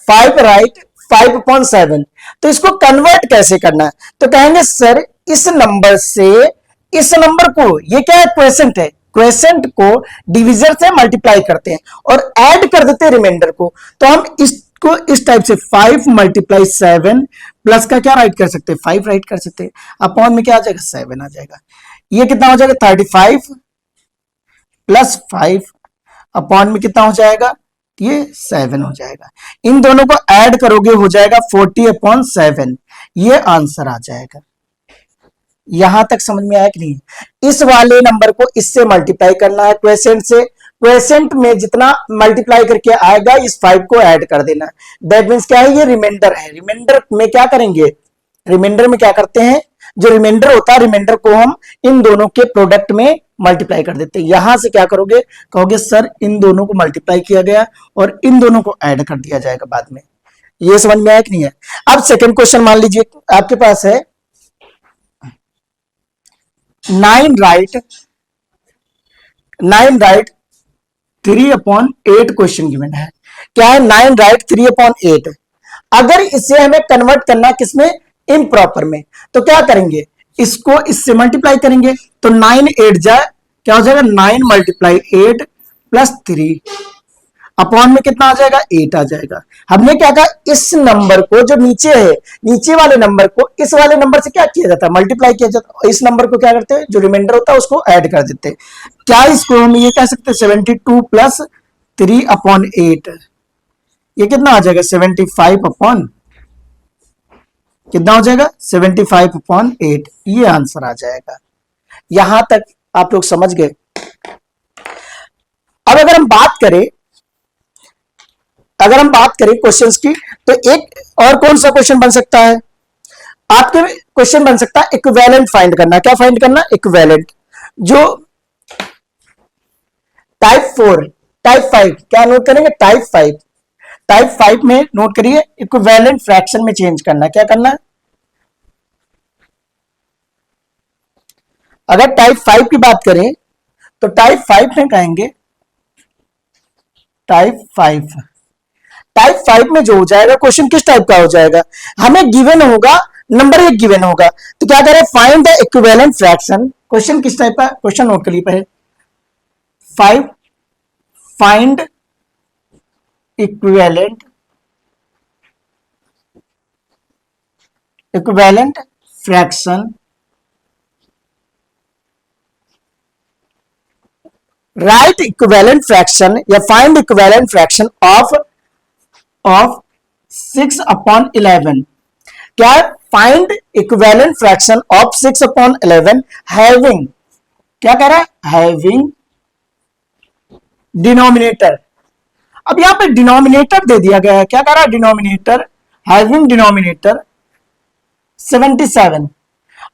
5 राइट 5/7। तो इसको कन्वर्ट कैसे करना है, तो कहेंगे सर इस नंबर से इस नंबर को, ये क्या है, क्वेसेंट है, क्वेसेंट को डिविजर से मल्टीप्लाई करते हैं और ऐड कर देते हैं रिमाइंडर को। तो हम इसको इस टाइप से 5 × 7 प्लस का क्या राइट कर सकते हैं, 5 राइट कर सकते हैं। अपॉन में क्या आ जाएगा, 7 आ जाएगा। ये कितना हो जाएगा, 35 + 5 अपॉन में कितना हो जाएगा, ये 7 हो जाएगा। इन दोनों को ऐड करोगे हो जाएगा 40/7, ये आंसर आ जाएगा। यहां तक समझ में आया कि नहीं। इस वाले नंबर को इससे मल्टीप्लाई करना है, क्वेसेंट से, क्वेसेंट में जितना मल्टीप्लाई करके आएगा इस 5 को ऐड कर देना। दैट मीन्स क्या है, ये रिमाइंडर है। रिमाइंडर में क्या करेंगे, रिमाइंडर में क्या करते हैं, जो रिमाइंडर होता है, रिमाइंडर को हम इन दोनों के प्रोडक्ट में मल्टीप्लाई कर देते हैं। यहां से क्या करोगे, कहोगे सर इन दोनों को मल्टीप्लाई किया गया और इन दोनों को ऐड कर दिया जाएगा बाद में। ये समझ में आया कि नहीं है। अब सेकंड क्वेश्चन मान लीजिए आपके पास है 9 राइट 3/8 क्वेश्चन गिवन है। क्या है, 9 राइट 3/8। अगर इसे हमें कन्वर्ट करना किसमें, इम्प्रॉपर में, तो क्या करेंगे, इसको इससे मल्टीप्लाई करेंगे। तो 9 8 जाए क्या हो जाएगा, 9 × 8 + 3 अपॉन में कितना आ जाएगा, 8 आ जाएगा। हमने क्या कहा, इस नंबर को जो नीचे है, नीचे वाले नंबर को इस वाले नंबर से क्या किया जाता है, मल्टीप्लाई किया जाता है। इस नंबर को क्या करते हैं, जो रिमाइंडर होता है उसको ऐड कर देते हैं। क्या इसको हम ये कह सकते हैं 72 + 3/8, ये कितना आ जाएगा, 75 कितना हो जाएगा, 75/8, ये आंसर आ जाएगा। यहां तक आप लोग समझ गए। अब अगर हम बात करें क्वेश्चंस की, तो एक और कौन सा क्वेश्चन बन सकता है, आपके क्वेश्चन बन सकता है इक्विवेलेंट फाइंड करना। क्या फाइंड करना, इक्विवेलेंट। जो टाइप 4 टाइप 5 क्या नोट करेंगे, टाइप 5 में नोट करिए, इक्विवेलेंट फ्रैक्शन में चेंज करना। क्या करना है, अगर टाइप 5 की बात करें तो टाइप 5 में कहेंगे, टाइप 5 में जो हो जाएगा क्वेश्चन किस टाइप का हो जाएगा, हमें गिवन होगा, नंबर 1 गिवन होगा, तो क्या करें, find the equivalent fraction. Question किस टाइप का, क्वेश्चन नोट कर लीजिए, 5 find equivalent fraction, right equivalent fraction या फाइंड इक्विवेलेंट फ्रैक्शन ऑफ 6/11। क्या, find equivalent fraction of 6/11 having, क्या कह रहा है, हैविंग डिनोमिनेटर। अब यहां पे डिनोमिनेटर दे दिया गया है, क्या कह रहा है, डिनोमिनेटर, हैविंग डिनोमिनेटर 77।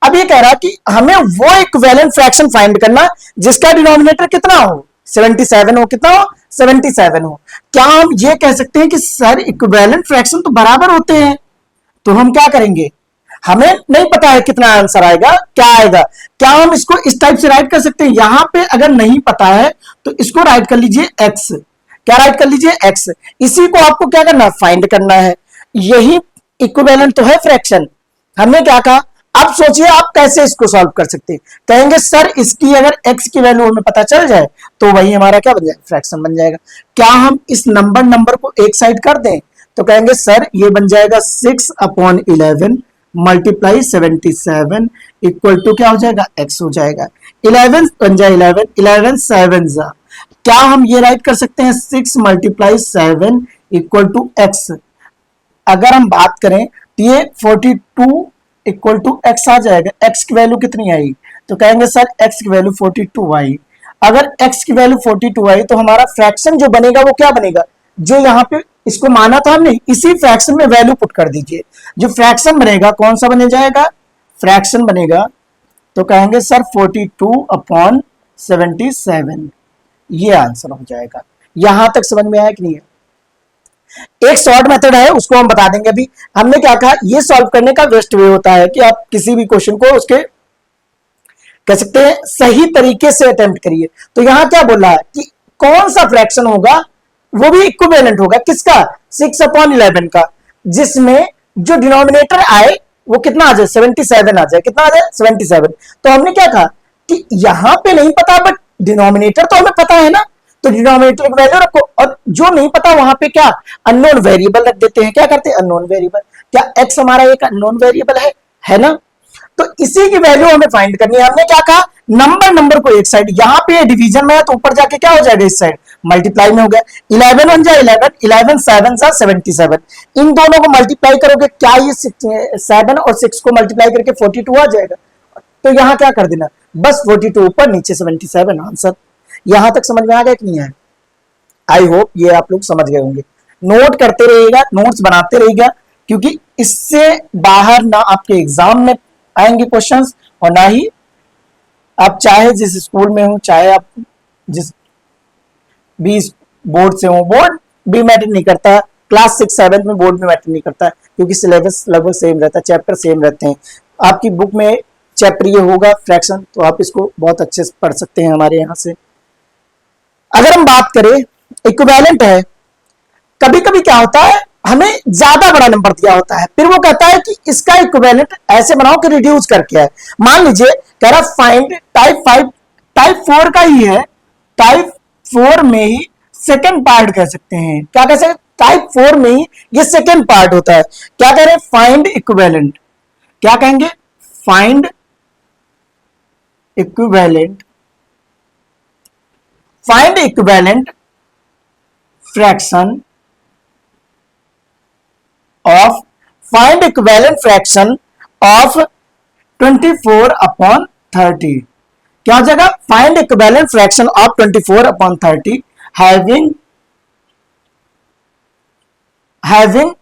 अब ये कह रहा है कि हमें वो इक्विवेलेंट फ्रैक्शन फाइंड करना जिसका डिनोमिनेटर कितना हो, 77 हो, कितना हो, 77 हो। क्या हम ये कह सकते हैं कि सर इक्विवेलेंट फ्रैक्शन तो बराबर होते हैं, तो हम क्या करेंगे, हमें नहीं पता है कितना आंसर आएगा, क्या आएगा, क्या हम इसको इस टाइप से राइट कर सकते हैं। यहां पे अगर नहीं पता है तो इसको राइट कर लीजिए x, क्या राइट कर लीजिए, x। इसी को आपको क्या करना है, फाइंड करना है। यही इक्विवेलेंट तो है फ्रैक्शन। हमने क्या कहा, अब सोचिए आप कैसे इसको सॉल्व कर सकते हैं। कहेंगे सर इसकी अगर x की वैल्यू हमें पता चल जाए तो वही हमारा क्या बन जाएगा, फ्रैक्शन बन जाएगा। क्या हम इस नंबर को एक साइड कर दें, तो कहेंगे सर ये बन जाएगा 6/11 मल्टीप्लाई 77 इक्वल टू क्या हो जाएगा, x हो जाएगा। 11 बन जाए 11 7 जा, क्या हम ये राइट कर सकते हैं 6 मल्टीप्लाई 7 इक्वल टू x। अगर हम बात करें तो ये 42 इक्वल टू x आ जाएगा। x की वैल्यू कितनी आई, तो कहेंगे सर x की वैल्यू 42 आई। अगर x की वैल्यू 42 आई तो हमारा फ्रैक्शन जो बनेगा वो क्या बनेगा, जो यहाँ पे इसको माना था हमने, इसी फ्रैक्शन में वैल्यू पुट कर दीजिए। जो फ्रैक्शन बनेगा कौन सा बने जाएगा, फ्रैक्शन बनेगा, तो कहेंगे सर 42/77, ये आंसर हो जाएगा। यहां तक समझ में आया कि नहीं है। एक शॉर्ट मेथड है उसको हम बता देंगे अभी। हमने क्या कहा, ये सॉल्व करने का बेस्ट वे होता है कि आप किसी भी क्वेश्चन को उसके कह सकते हैं सही तरीके से अटेम्प्ट करिए। तो यहां क्या बोला है कि कौन सा फ्रैक्शन होगा, वो भी इक्विवेलेंट होगा किसका, 6/11 का, जिसमें जो डिनोमिनेटर आए वो कितना आ जाए, 77 आ जाए। कितना आ जाए, 77। तो हमने क्या कहा कि यहां पे नहीं पता बट डिनोमिनेटर तो हमें पता है ना, तो डिनोमिनेटर की वैल्यू रखो, और जो नहीं पता वहां पे क्या अननोन वेरिएबल रख देते हैं। क्या करते हैं, अननोन वेरिएबल। क्या x हमारा एक अननोन वेरिएबल है ना। तो इसी की वैल्यू हमें फाइंड करनी है। हमने क्या कहा, नंबर को एक साइड, यहां पे डिवीजन में है तो ऊपर जाके क्या हो जाएगा, इस साइड मल्टीप्लाई में हो गया। 11 बन जाए 11, 11 7 सा 77। इन दोनों को मल्टीप्लाई करोगे, क्या ये 7 और 6 को मल्टीप्लाई करके 42 आ जाएगा। तो यहां क्या कर देना, बस 42 ऊपर, नीचे 77 आंसर। यहां तक समझ में आ गया कि नहीं है। आई होप ये आप लोग समझ गए होंगे। नोट करते रहिएगा, नोट्स बनाते रहिएगा, क्योंकि इससे बाहर ना आपके एग्जाम में आएंगे क्वेश्चंस, और ना ही आप चाहे जिस स्कूल में हो, चाहे आप जिस भी बोर्ड से हो, बोर्ड भी मैटर नहीं करता, क्लास 6-7 में बोर्ड भी मैटर नहीं करता, क्योंकि सिलेबस लगभग सेम रहता है, चैप्टर सेम रहते हैं। आपकी बुक में चैप्टर ये होगा फ्रैक्शन, तो आप इसको बहुत अच्छे से पढ़ सकते हैं हमारे यहाँ से। अगर हम बात करें इक्विवेलेंट है, कभी कभी क्या होता है, हमें ज्यादा बड़ा नंबर दिया होता है, फिर वो कहता है कि इसका इक्विवेलेंट ऐसे बनाओ कि रिड्यूस करके है। मान लीजिए कह रहा फाइंड टाइप 4 का ही है, टाइप 4 में ही सेकंड पार्ट कह सकते हैं। क्या कह सकते, टाइप 4 में ही ये सेकंड पार्ट होता है। क्या कह रहे हैं, फाइंड इक्विवेलेंट। क्या कहेंगे, find equivalent, find equivalent fraction of find equivalent fraction of 24/30। क्या हो जाएगा, find equivalent fraction of 24/30 having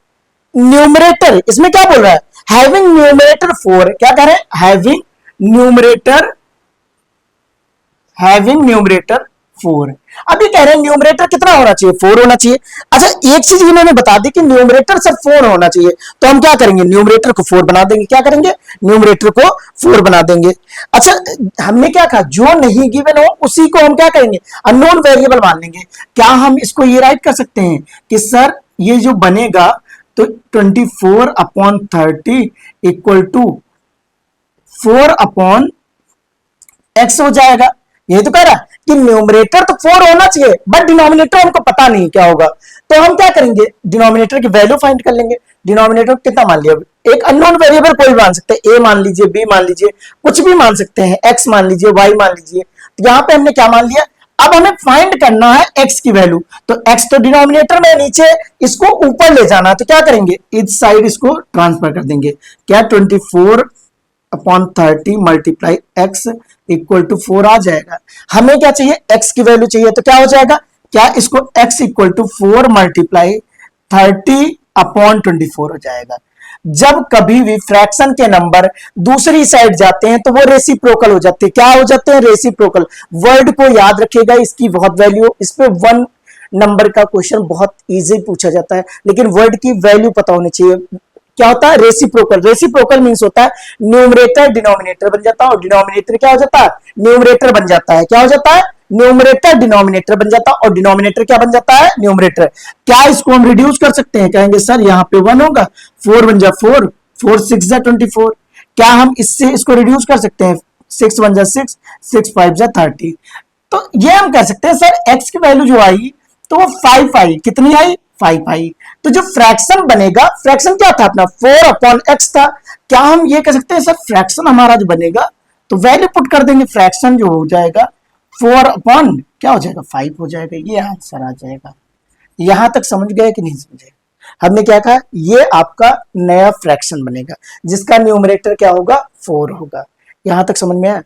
numerator, इसमें क्या बोल रहा है, having numerator 4। क्या कह रहे हैं, having numerator 4। अभी कह रहे हैं न्यूमरेटर कितना होना चाहिए, 4 होना चाहिए। अच्छा एक चीज इन्होंने बता दी कि न्यूमरेटर सिर्फ 4 होना चाहिए, तो हम क्या करेंगे, न्यूमरेटर को 4 बना देंगे। क्या करेंगे, न्यूमरेटर को 4 बना देंगे। अच्छा हमने क्या कहा, जो नहीं गिवन हो उसी को हम क्या करेंगे, अननोन वेरिएबल मान लेंगे। क्या हम इसको ये राइट कर सकते हैं कि सर ये जो बनेगा तो 24/30 इक्वल टू 4/x हो जाएगा। यही तो कह रहा है कि न्यूमरेटर तो 4 होना चाहिए, बट डिनोमिनेटर हमको पता नहीं क्या होगा, तो हम क्या करेंगे, डिनोमिनेटर की वैल्यू फाइंड कर लेंगे। डिनोमिनेटर कितना मान लिया, एक अननोन वेरिएबल कोई मान सकते हैं, ए मान लीजिए, बी मान लीजिए, कुछ भी मान सकते हैं, एक्स मान लीजिए, वाई मान लीजिए। तो यहां पे हमने क्या मान लिया, अब हमें फाइंड करना है एक्स की वैल्यू। तो एक्स तो डिनोमिनेटर में नीचे, इसको ऊपर ले जाना है, तो क्या करेंगे, इस साइड इसको ट्रांसफर कर देंगे। क्या 24/30 मल्टीप्लाई एक्स इक्वल टू 4 आ जाएगा। हमें क्या चाहिए, x की वैल्यू चाहिए, तो क्या हो जाएगा, क्या इसको x इक्वल टू 4 मल्टीप्लाई 30/24 हो जाएगा। जब कभी भी फ्रैक्शन के नंबर दूसरी साइड जाते हैं तो वो रेसिप्रोकल हो जाते हैं। क्या हो जाते हैं, रेसिप्रोकल। वर्ड को याद रखिएगा, इसकी बहुत वैल्यू, इस पे 1 नंबर का क्वेश्चन बहुत इजी पूछा जाता है, लेकिन वर्ड की वैल्यू पता होनी चाहिए। क्या होता है, रेसिप्रोकल। रेसिप्रोकल मींस होता है न्यूमरेटर डिनोमिनेटर बन जाता है, और डिनोमिनेटर क्या हो जाता है, न्यूमरेटर बन जाता है। क्या हो जाता है, न्यूमरेटर डिनोमिनेटर बन जाता और डिनोमिनेटर क्या बन जाता है, न्यूमरेटर। क्या इसको हम रिड्यूस कर सकते हैं, कहेंगे सर यहाँ पे 1 होगा, 4 बन जा 4, 4 6 जा 24। क्या हम इससे इसको रिड्यूस कर सकते हैं, 6 1 जा 6, 6 5 जा 30। तो ये हम कह सकते हैं सर x की वैल्यू जो आई तो वो 5 आई, कितनी आई, 5 आई। तो जो फ्रैक्शन बनेगा, फ्रैक्शन क्या था अपना, 4 अपॉन x था। क्या हम ये कह सकते हैं सर फ्रैक्शन हमारा जो बनेगा तो वैल्यू पुट कर देंगे, फ्रैक्शन जो हो जाएगा 4 अपॉन क्या हो जाएगा, 5 हो जाएगा, ये आंसर आ जाएगा। यहां तक समझ गए कि नहीं समझे? हमने क्या कहा, ये आपका नया फ्रैक्शन बनेगा जिसका न्यूमरेटर क्या होगा, 4 होगा। यहां तक समझ में आया?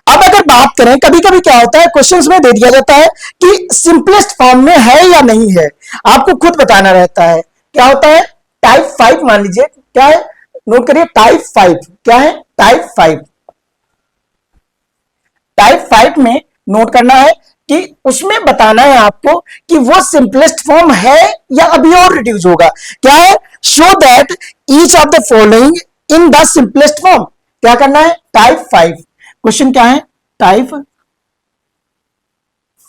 अब अगर बात करें, कभी कभी क्या होता है क्वेश्चंस में दे दिया जाता है कि सिंपलेस्ट फॉर्म में है या नहीं है, आपको खुद बताना रहता है। क्या होता है, टाइप 5 मान लीजिए, क्या है, नोट करिए, टाइप 5 क्या है, टाइप 5। टाइप 5 में नोट करना है कि उसमें बताना है आपको कि वो सिंपलेस्ट फॉर्म है या अभी और रिड्यूस होगा। क्या है, show that each of the following in the simplest form. क्या करना है, टाइप 5, क्वेश्चन क्या है, टाइप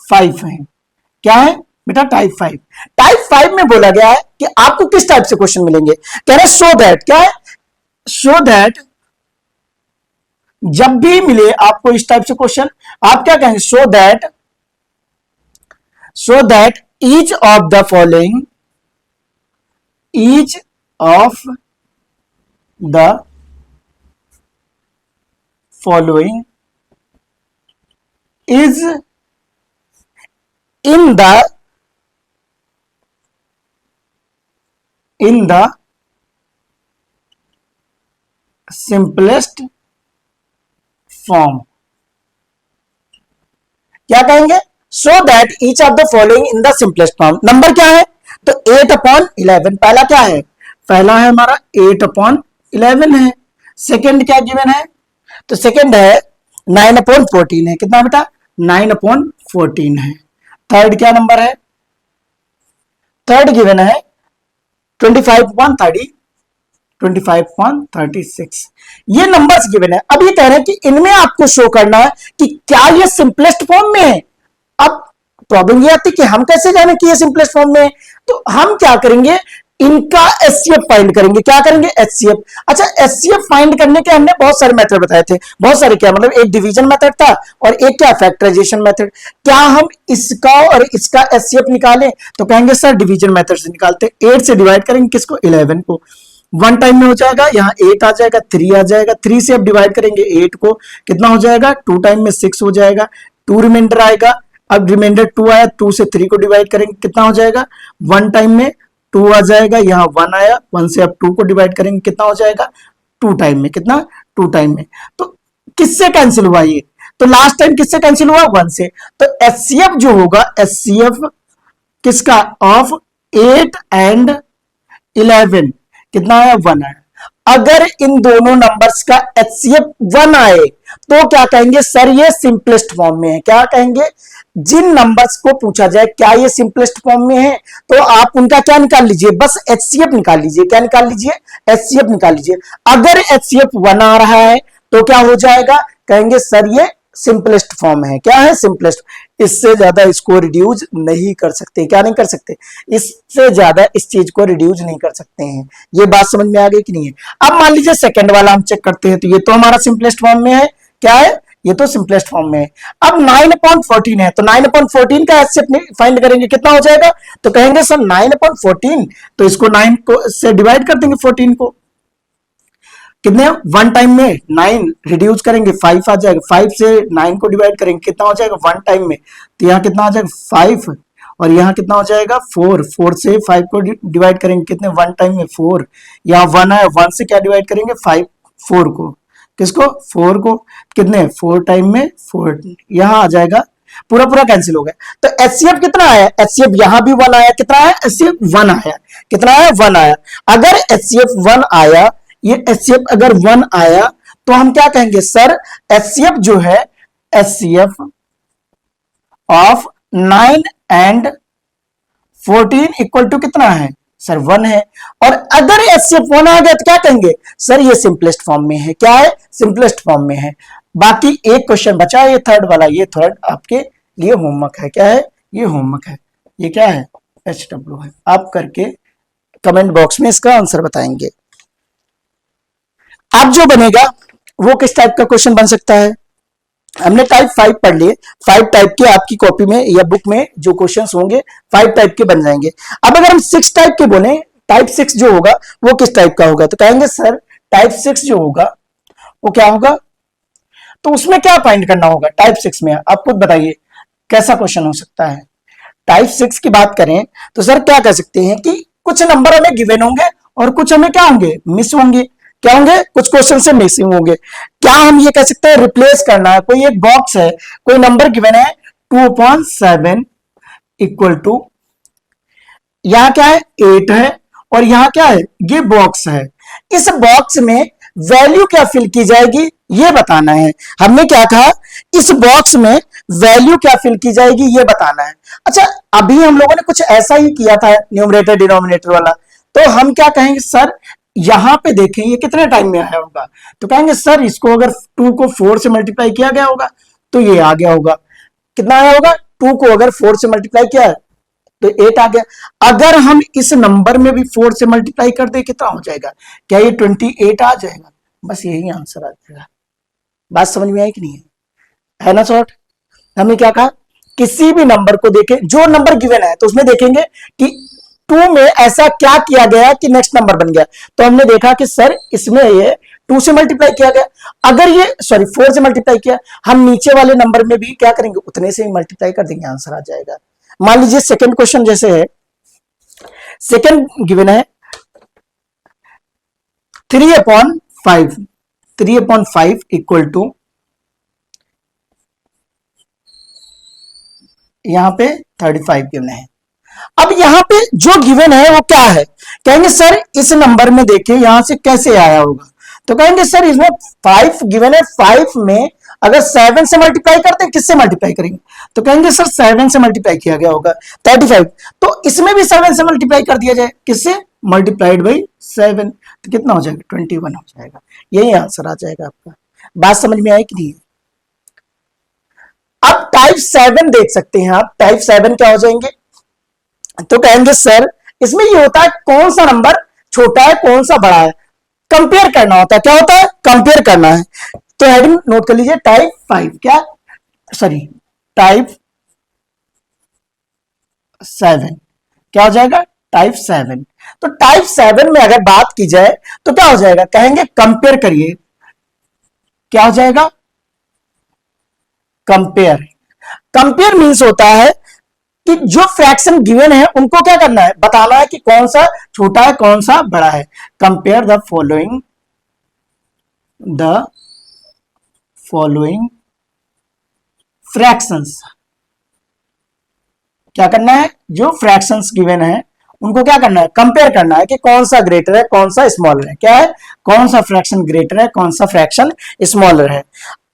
5 है, क्या है बेटा, टाइप 5। टाइप 5 में बोला गया है कि आपको किस टाइप से क्वेश्चन मिलेंगे, कह रहे शो दैट, क्या है, शो दैट, जब भी मिले आपको इस टाइप से क्वेश्चन, आप क्या कहेंगे, show that each of the following, each of the following is in the simplest form। क्या कहेंगे, so that each of the following in the simplest form. Number क्या है, तो 8 अपॉन 11, पहला क्या है, पहला है हमारा 8 अपॉन 11 है। सेकंड क्या गिवन है, तो सेकंड है 9 अपॉन 14 है, कितना बेटा, 9 अपॉन 14 है। थर्ड क्या नंबर है, थर्ड गिवन है 25/30, 25/36। ये नंबर्स गिवन है। अब ये कह रहे हैं कि इनमें आपको शो करना है कि क्या ये सिंपलेस्ट फॉर्म में है। अब प्रॉब्लम ये आती है कि हम कैसे जाने कि ये सिंपलेस्ट फॉर्म में है, तो हम क्या करेंगे, इनका एचसीएफ फाइंड करेंगे। क्या करेंगे, एचसीएफ। अच्छा, एचसीएफ फाइंड करने के हमने बहुत सारे मेथड बताए थे, बहुत सारे, क्या मतलब, एक डिवीजन मेथड था और एक क्या, फैक्टराइजेशन मेथड। क्या हम इसका और इसका एचसीएफ निकालें, तो कहेंगे सर डिवीजन मेथड से निकालते। 8 से डिवाइड करेंगे किसको, 11 को, 1 टाइम में हो जाएगा, यहाँ 8 आ जाएगा, 3 आ जाएगा, 3 से अब डिवाइड करेंगे 8 को, कितना हो जाएगा, 2 टाइम में 6 हो जाएगा, 2 रिमाइंडर आएगा। अब रिमाइंडर 2 आया, 2 से 3 को डिवाइड करेंगे, कितना हो जाएगा, 1 टाइम में 2 आ जाएगा, यहाँ 1 आया, 1 से अब 2 को डिवाइड करेंगे, कितना हो जाएगा, 2 टाइम में, कितना, 2 टाइम में। तो किससे कैंसिल हुआ ये, तो लास्ट टाइम किससे कैंसिल हुआ, 1 से। तो एचसीएफ जो होगा, एचसीएफ किसका, ऑफ 8 एंड 11 कितना आया, 1 आया। अगर इन दोनों नंबर्स का एचसीएफ 1 आए तो क्या कहेंगे, सर ये सिंपलेस्ट फॉर्म में है। क्या कहेंगे, जिन नंबर्स को पूछा जाए क्या ये सिंपलेस्ट फॉर्म में है, तो आप उनका क्या निकाल लीजिए, बस एचसीएफ निकाल लीजिए। क्या निकाल लीजिए, एचसीएफ निकाल लीजिए। अगर एचसीएफ 1 आ रहा है तो क्या हो जाएगा, कहेंगे सर ये सिंपलेस्ट फॉर्म है। क्या है, सिंपलेस्ट। इससे ज्यादा इसको रिड्यूस नहीं कर सकते। क्या नहीं कर सकते, इससे ज्यादा इस चीज को रिड्यूस नहीं कर सकते हैं। ये बात समझ में आ गई कि नहीं है? अब मान लीजिए सेकंड वाला हम चेक करते हैं, तो ये तो हमारा सिंपलेस्ट फॉर्म में है। क्या है, ये तो सिंपलेस्ट फॉर्म में है। अब 9/14 है, तो 9/14 का एचसीएफ फाइंड करेंगे, कितना हो जाएगा, तो कहेंगे सर 9/14, तो इसको 9 को से डिवाइड कर देंगे 14 को, कितने, 1 टाइम में 9 रिड्यूस करेंगे 5 आ जाएगा, 5 से 9 को डिवाइड करेंगे, कितना हो जाएगा, 1 टाइम में, तो यहाँ कितना आ जाएगा 5, और यहाँ कितना हो जाएगा 4, 4 से 5 को डिवाइड करेंगे, कितने, 1 टाइम में 4, यहाँ 1 है, 1 से क्या डिवाइड करेंगे, 5, 4 को, किसको, 4 को, कितने, 4 टाइम में 4, यहाँ आ जाएगा, पूरा पूरा कैंसिल हो गया। तो एचसीएफ कितना आया, एचसीएफ यहाँ भी 1 आया, कितना आया, एचसीएफ 1 आया, कितना आया, 1 आया। अगर एचसीएफ 1 आया, ये एचसीएफ अगर 1 आया तो हम क्या कहेंगे, सर एचसीएफ जो है, HCF of 9 and 14 equal to कितना है, सर 1 है। और अगर एचसीएफ 1 आ गया तो क्या कहेंगे, सर ये सिंपलेस्ट फॉर्म में है। क्या है, सिंपलेस्ट फॉर्म में है। बाकी एक क्वेश्चन बचा, ये थर्ड वाला, ये थर्ड आपके लिए होमवर्क है। क्या है ये? होमवर्क है। ये क्या है? HW है। आप करके कमेंट बॉक्स में इसका आंसर बताएंगे। अब जो बनेगा वो किस टाइप का क्वेश्चन बन सकता है? हमने टाइप 5 पढ़ लिए, 5 टाइप के आपकी कॉपी में या बुक में जो क्वेश्चंस होंगे 5 टाइप के बन जाएंगे। अब अगर हम 6 टाइप के बोले, टाइप 6 जो होगा वो किस टाइप का होगा? तो कहेंगे सर टाइप 6 जो होगा वो क्या होगा? तो उसमें क्या फाइंड करना होगा टाइप 6 में? आप खुद बताइए कैसा क्वेश्चन हो सकता है। टाइप 6 की बात करें तो सर क्या कह सकते हैं कि कुछ नंबर हमें गिवन होंगे और कुछ हमें क्या होंगे? मिस होंगे। क्या होंगे? कुछ क्वेश्चन से मिसिंग होंगे। क्या हम ये कह सकते हैं रिप्लेस करना है? कोई एक बॉक्स है, कोई नंबर गिवन है 2/7 इक्वल टू, यहां क्या है? 8 है और यहां क्या है? ये बॉक्स है। इस बॉक्स में वैल्यू क्या फिल की जाएगी ये बताना है। हमने क्या कहा? इस बॉक्स में वैल्यू क्या फिल की जाएगी ये बताना है। अच्छा, अभी हम लोगों ने कुछ ऐसा ही किया था न्यूमरेटर डिनोमिनेटर वाला। तो हम क्या कहेंगे सर, यहां पे देखें ये कितने टाइम में आया होगा? तो कहेंगे सर इसको अगर 2 को 4 से मल्टीप्लाई किया गया होगा तो ये आ गया होगा। कितना आया होगा? 2 को अगर 4 से मल्टीप्लाई किया है तो 8 आ गया। अगर हम इस नंबर में भी 4 से मल्टीप्लाई कर दे कितना हो जाएगा? क्या ये 28 आ जाएगा? बस यही आंसर आ जाएगा। बात समझ में आई कि नहीं है ना शॉर्ट? हमने क्या कहा? किसी भी नंबर को देखें, जो नंबर गिवन है तो उसमें देखेंगे कि 2 में ऐसा क्या किया गया कि नेक्स्ट नंबर बन गया। तो हमने देखा कि सर इसमें ये 2 से मल्टीप्लाई किया गया। अगर ये 4 से मल्टीप्लाई किया, हम नीचे वाले नंबर में भी क्या करेंगे? उतने से ही मल्टीप्लाई कर देंगे, आंसर आ जाएगा। मान लीजिए सेकंड क्वेश्चन जैसे है, सेकंड गिवन है 3/5, 3/5 इक्वल टू, यहां पे 35 गिवन है। अब यहां पे जो गिवन है वो क्या है? कहेंगे सर इस नंबर में देखिए यहां से कैसे आया होगा। तो कहेंगे सर इसमें 5 गिवन है, 5 में अगर 7 से मल्टीप्लाई करते हैं, किससे मल्टीप्लाई करेंगे? तो कहेंगे सर 7 से मल्टीप्लाई किया गया होगा 35, तो इसमें भी 7 से मल्टीप्लाई कर दिया जाए। किससे? Multiplied by 7। तो कितना हो जाएगा? 21 हो जाएगा। यही आंसर आ जाएगा आपका। बात समझ में आई कि नहीं? अब टाइप 7 देख सकते हैं आप। टाइप 7 क्या हो जाएंगे? तो कहेंगे सर इसमें ये होता है कौन सा नंबर छोटा है कौन सा बड़ा है, कंपेयर करना होता है। क्या होता है? कंपेयर करना है। तो हेडिंग नोट कर लीजिए, टाइप 5 क्या, सॉरी टाइप 7 क्या हो जाएगा? टाइप 7। तो टाइप 7 में अगर बात की जाए तो क्या हो जाएगा? कहेंगे कंपेयर करिए। क्या हो जाएगा? कंपेयर। कंपेयर मीन्स होता है कि जो फ्रैक्शन गिवन है उनको क्या करना है? बताना है कि कौन सा छोटा है कौन सा बड़ा है। Compare the following fractions. क्या करना है? जो फ्रैक्शंस गिवन है उनको क्या करना है? कंपेयर करना है कि कौन सा ग्रेटर है कौन सा स्मॉलर है। क्या है? कौन सा फ्रैक्शन ग्रेटर है कौन सा फ्रैक्शन स्मॉलर है।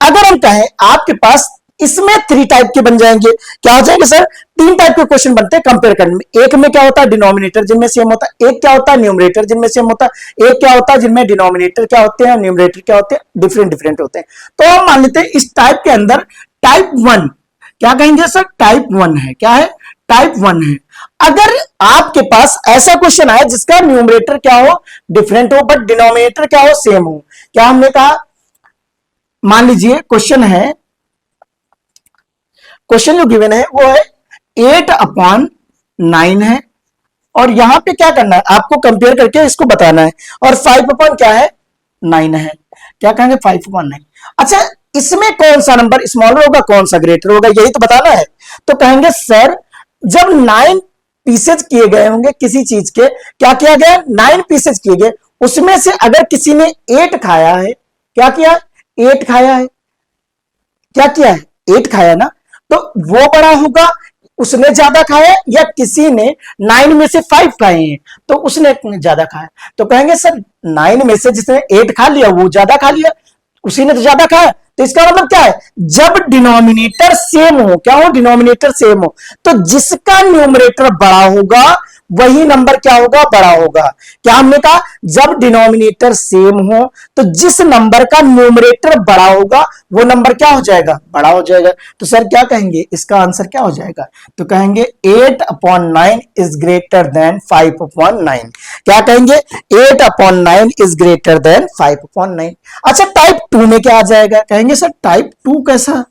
अगर हम कहें आपके पास इसमें 3 टाइप के बन जाएंगे। क्या हो जाएंगे सर? 3 टाइप के क्वेश्चन बनते हैं कंपेयर करने में। एक में क्या होता है? डिनोमिनेटर जिनमें सेम होता है। एक क्या होता है? न्यूमरेटर जिनमें सेम होता है। एक क्या होता है? जिनमें डिनोमिनेटर क्या होते हैं न्यूमरेटर क्या होते हैं डिफरेंट डिफरेंट होते हैं। तो हम मान लेते हैं इस टाइप के अंदर टाइप 1, क्या कहेंगे सर? टाइप 1 है। क्या है? टाइप 1 है। अगर आपके पास ऐसा क्वेश्चन आए जिसका न्यूमरेटर क्या हो? डिफरेंट हो बट डिनोमिनेटर क्या हो? सेम हो। क्या हमने कहा? मान लीजिए क्वेश्चन है, क्वेश्चन जो गिवन है वो है 8/9 है और यहां पे क्या करना है? आपको कंपेयर करके इसको बताना है। और 5 क्या है? 9 है। क्या कहेंगे? 5/9। अच्छा, इसमें कौन सा नंबर स्मॉलर होगा कौन सा ग्रेटर होगा यही तो बताना है। तो कहेंगे सर जब 9 पीसेज किए गए होंगे किसी चीज के, क्या किया गया? 9 पीसेज किए गए, उसमें से अगर किसी ने 8 खाया है, क्या किया? 8 खाया है। क्या किया है? 8 खाया ना, तो वो बड़ा होगा, उसने ज्यादा खाया, या किसी ने 9 में से 5 खाए हैं तो उसने ज्यादा खाया। तो कहेंगे सर 9 में से जिसने 8 खा लिया वो ज्यादा खा लिया, उसी ने तो ज्यादा खाया। तो इसका मतलब क्या है? जब डिनोमिनेटर सेम हो, क्या हो? डिनोमिनेटर सेम हो, तो जिसका न्यूमरेटर बड़ा होगा वही नंबर क्या होगा, बड़ा होगा। क्या हमने कहा, जब डिनोमिनेटर सेम हो तो जिस नंबर का न्यूमरेटर बड़ा होगा वो नंबर क्या हो जाएगा, बड़ा हो जाएगा। तो सर क्या कहेंगे, इसका आंसर क्या हो जाएगा, तो कहेंगे 8/9 इज ग्रेटर देन 5/9। क्या कहेंगे, 8/9 इज ग्रेटर देन 5/9। अच्छा टाइप 2 में क्या आ जाएगा, कहेंगे सर टाइप 2 कैसा,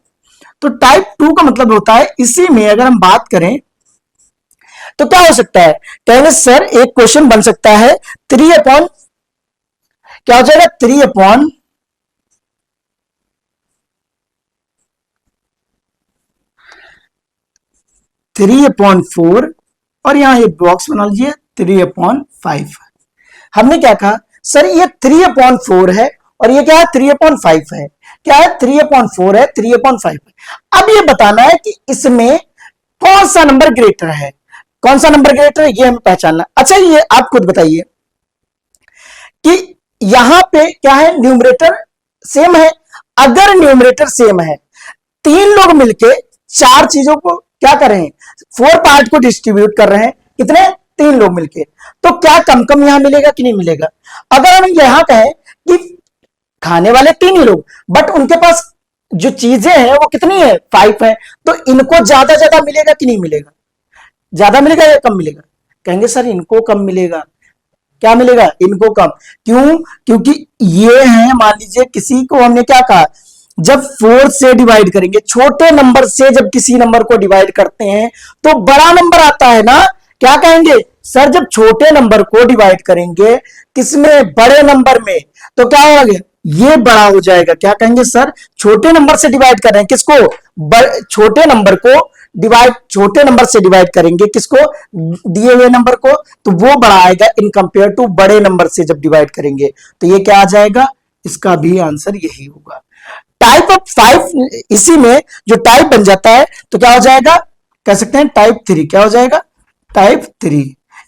तो टाइप 2 का मतलब होता है, इसी में अगर हम बात करें तो क्या हो सकता है, कहेंगे सर एक क्वेश्चन बन सकता है 3 अपॉन, क्या हो जाएगा 3/4, और यहां ये बॉक्स बना लीजिए 3/5। हमने क्या कहा, सर ये 3/4 है और ये क्या है 3/5 है, क्या है 3/4 है, 3/5 है। अब ये बताना है कि इसमें कौन सा नंबर ग्रेटर है, कौन सा नंबर ग्रेटर है, ये हमें पहचानना। अच्छा ये आप खुद बताइए कि यहां पे क्या है, न्यूमरेटर सेम है। अगर न्यूमरेटर सेम है, तीन लोग मिलके चार चीजों को क्या कर रहे हैं, 4 पार्ट को डिस्ट्रीब्यूट कर रहे हैं, कितने, तीन लोग मिलके, तो क्या कम कम यहां मिलेगा कि नहीं मिलेगा। अगर हम यहां कहें कि खाने वाले तीन ही लोग, बट उनके पास जो चीजें हैं वो कितनी है, 5 है, तो इनको ज्यादा ज्यादा मिलेगा कि नहीं मिलेगा, ज्यादा मिलेगा या कम मिलेगा, कहेंगे सर इनको कम मिलेगा। क्या मिलेगा, इनको कम। क्यों, क्योंकि ये है, मान लीजिए किसी को हमने क्या कहा, जब 4 से डिवाइड करेंगे, छोटे नंबर से जब किसी नंबर को डिवाइड करते हैं तो बड़ा नंबर आता है ना। क्या कहेंगे सर, जब छोटे नंबर को डिवाइड करेंगे किसमें, बड़े नंबर में, तो क्या होगा, ये बड़ा हो जाएगा। क्या कहेंगे सर, छोटे नंबर से डिवाइड कर रहे हैं किसको, छोटे नंबर को डिवाइड, छोटे नंबर से डिवाइड करेंगे किसको, दिए हुए नंबर को, तो वो बड़ा आएगा इन कंपेयर टू बड़े नंबर से जब डिवाइड करेंगे, तो ये क्या आ जाएगा, इसका भी आंसर यही होगा। टाइप ऑफ 5, इसी में जो टाइप बन जाता है तो क्या हो जाएगा, कह सकते हैं टाइप 3, क्या हो जाएगा, टाइप 3।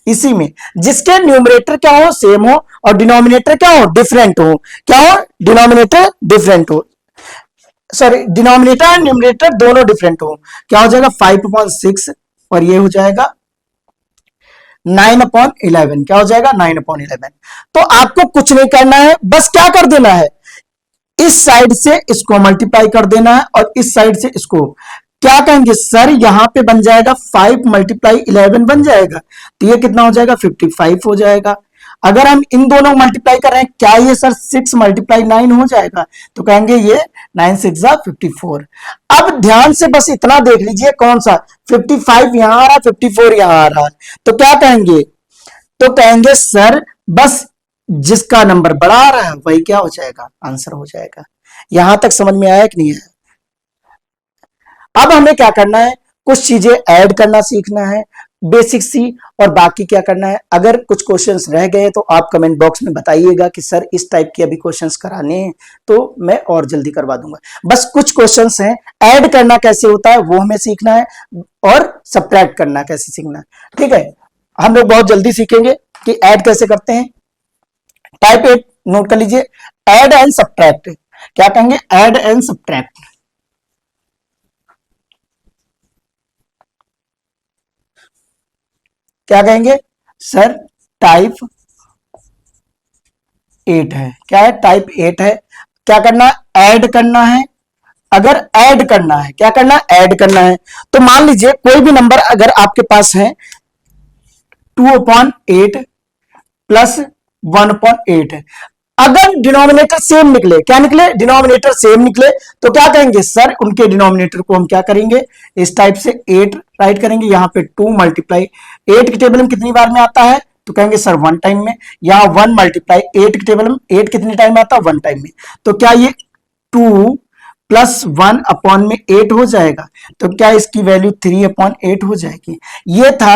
इसी में जिसके न्यूमरेटर क्या हो, सेम हो, और डिनोमिनेटर क्या हो, डिफरेंट हो, क्या हो, डिनोमिनेटर डिफरेंट हो, सॉरी डिनोमिनेटर एंड न्यूमरेटर दोनों डिफरेंट हो, क्या हो जाएगा 5/6, और ये हो जाएगा 9/11, क्या हो जाएगा 9/11। तो आपको कुछ नहीं करना है, बस क्या कर देना है, इस साइड से इसको मल्टीप्लाई कर देना है और इस साइड से इसको, क्या कहेंगे सर, यहां पे बन जाएगा 5×11 बन जाएगा, तो ये कितना हो जाएगा 55 हो जाएगा। अगर हम इन दोनों मल्टीप्लाई कर रहे हैं, क्या ये सर 6×9 हो जाएगा, तो कहेंगे ये 9×6 54। अब ध्यान से बस इतना देख लीजिए, कौन सा 55 यहां आ रहा है, 54 यहां आ रहा है, तो क्या कहेंगे, तो कहेंगे सर बस जिसका नंबर बड़ा आ रहा है वही क्या हो जाएगा, आंसर हो जाएगा। यहां तक समझ में आया कि नहीं है। अब हमें क्या करना है, कुछ चीजें ऐड करना सीखना है, बेसिक सी, और बाकी क्या करना है, अगर कुछ क्वेश्चंस रह गए तो आप कमेंट बॉक्स में बताइएगा कि सर इस टाइप के अभी क्वेश्चंस कराने हैं, तो मैं और जल्दी करवा दूंगा। बस कुछ क्वेश्चंस हैं, ऐड करना कैसे होता है वो हमें सीखना है, और सब्ट्रैक्ट करना कैसे सीखना है, ठीक है। हम लोग बहुत जल्दी सीखेंगे कि ऐड कैसे करते हैं। टाइप 8 नोट कर लीजिए, ऐड एंड सब्ट्रैक्ट। क्या कहेंगे, ऐड एंड सब्ट्रैक्ट। क्या कहेंगे सर, टाइप 8 है, क्या है, टाइप 8 है। क्या करना, ऐड करना है। अगर ऐड करना है, क्या करना, ऐड करना है, तो मान लीजिए कोई भी नंबर अगर आपके पास है 2/8 प्लस 1/8 है, अगर डिनोमिनेटर सेम निकले, क्या निकले, डिनोमिनेटर सेम निकले, तो क्या कहेंगे सर, उनके डिनोमिनेटर को हम क्या करेंगे, इस टाइप से 8 राइट करेंगे, यहां पे 2 मल्टीप्लाई 8 की टेबल में कितनी बार में आता है, तो कहेंगे सर 1 टाइम में। यहां 1 मल्टीप्लाई 8 की टेबल में 8 कितने टाइम में आता है, 1 टाइम में। तो क्या ये 2 प्लस 1/8 हो जाएगा, तो क्या इसकी वैल्यू 3/8 हो जाएगी। ये था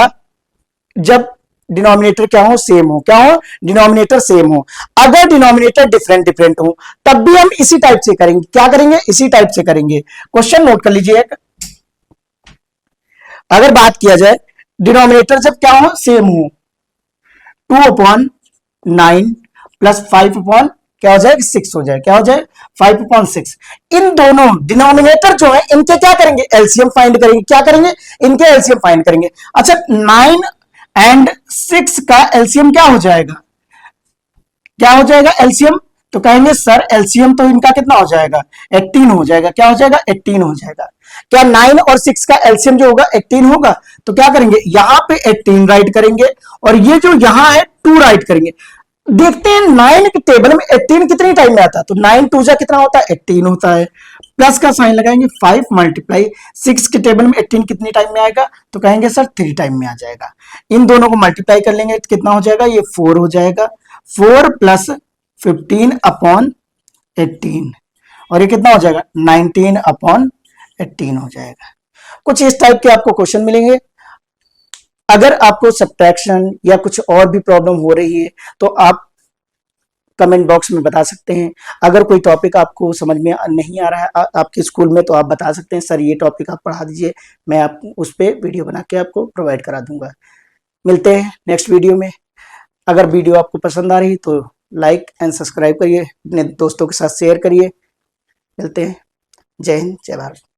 जब डिनोमिनेटर क्या हो, सेम हो, क्या हो, डिनोमिनेटर सेम हो। अगर डिनोमिनेटर डिफरेंट डिफरेंट हो तब भी हम इसी टाइप से करेंगे, क्या करेंगे, इसी टाइप से करेंगे। क्वेश्चन नोट कर लीजिए, अगर बात किया जाए डिनोमिनेटर जब क्या हो, सेम हो, 2/9 प्लस 5 क्या हो जाएगा 6 हो जाए, क्या हो जाए 5/6। इन दोनों डिनोमिनेटर जो है इनके क्या करेंगे, एलसीएम फाइंड करेंगे, क्या करेंगे, इनके एलसीएम फाइंड करेंगे। अच्छा 9 एंड 6 का एलसीएम क्या हो जाएगा, क्या हो जाएगा एलसीएम, तो कहेंगे सर एलसीएम तो इनका कितना हो जाएगा 18 हो जाएगा, क्या हो जाएगा 18 हो जाएगा। क्या 9 और 6 का एलसीएम जो होगा 18 होगा, तो क्या करेंगे यहां पे 18 राइट करेंगे और ये जो यहां है 2 राइट करेंगे। देखते हैं 9 के टेबल में 18 कितनी टाइम में आता है, तो 9 टू जा कितना होता है 18 होता है, प्लस का साइन लगाएंगे 5 मल्टीप्लाई 6 के टेबल में 18 कितनी टाइम में आएगा, तो कहेंगे सर 3 टाइम में आ जाएगा। इन दोनों को मल्टीप्लाई कर लेंगे तो कितना हो जाएगा, ये 4 हो जाएगा, 4 प्लस 15 अपॉन 18 और ये कितना हो जाएगा 19 अपॉन 18 हो जाएगा। कुछ इस टाइप के आपको क्वेश्चन मिलेंगे। अगर आपको सब्ट्रैक्शन या कुछ और भी प्रॉब्लम हो रही है तो आप कमेंट बॉक्स में बता सकते हैं। अगर कोई टॉपिक आपको समझ में नहीं आ रहा है आपके स्कूल में, तो आप बता सकते हैं सर ये टॉपिक आप पढ़ा दीजिए, मैं आप उस पर वीडियो बना के आपको प्रोवाइड करा दूंगा। मिलते हैं नेक्स्ट वीडियो में। अगर वीडियो आपको पसंद आ रही तो लाइक एंड सब्सक्राइब करिए, अपने दोस्तों के साथ शेयर करिए। मिलते हैं। जय हिंद, जय भारत।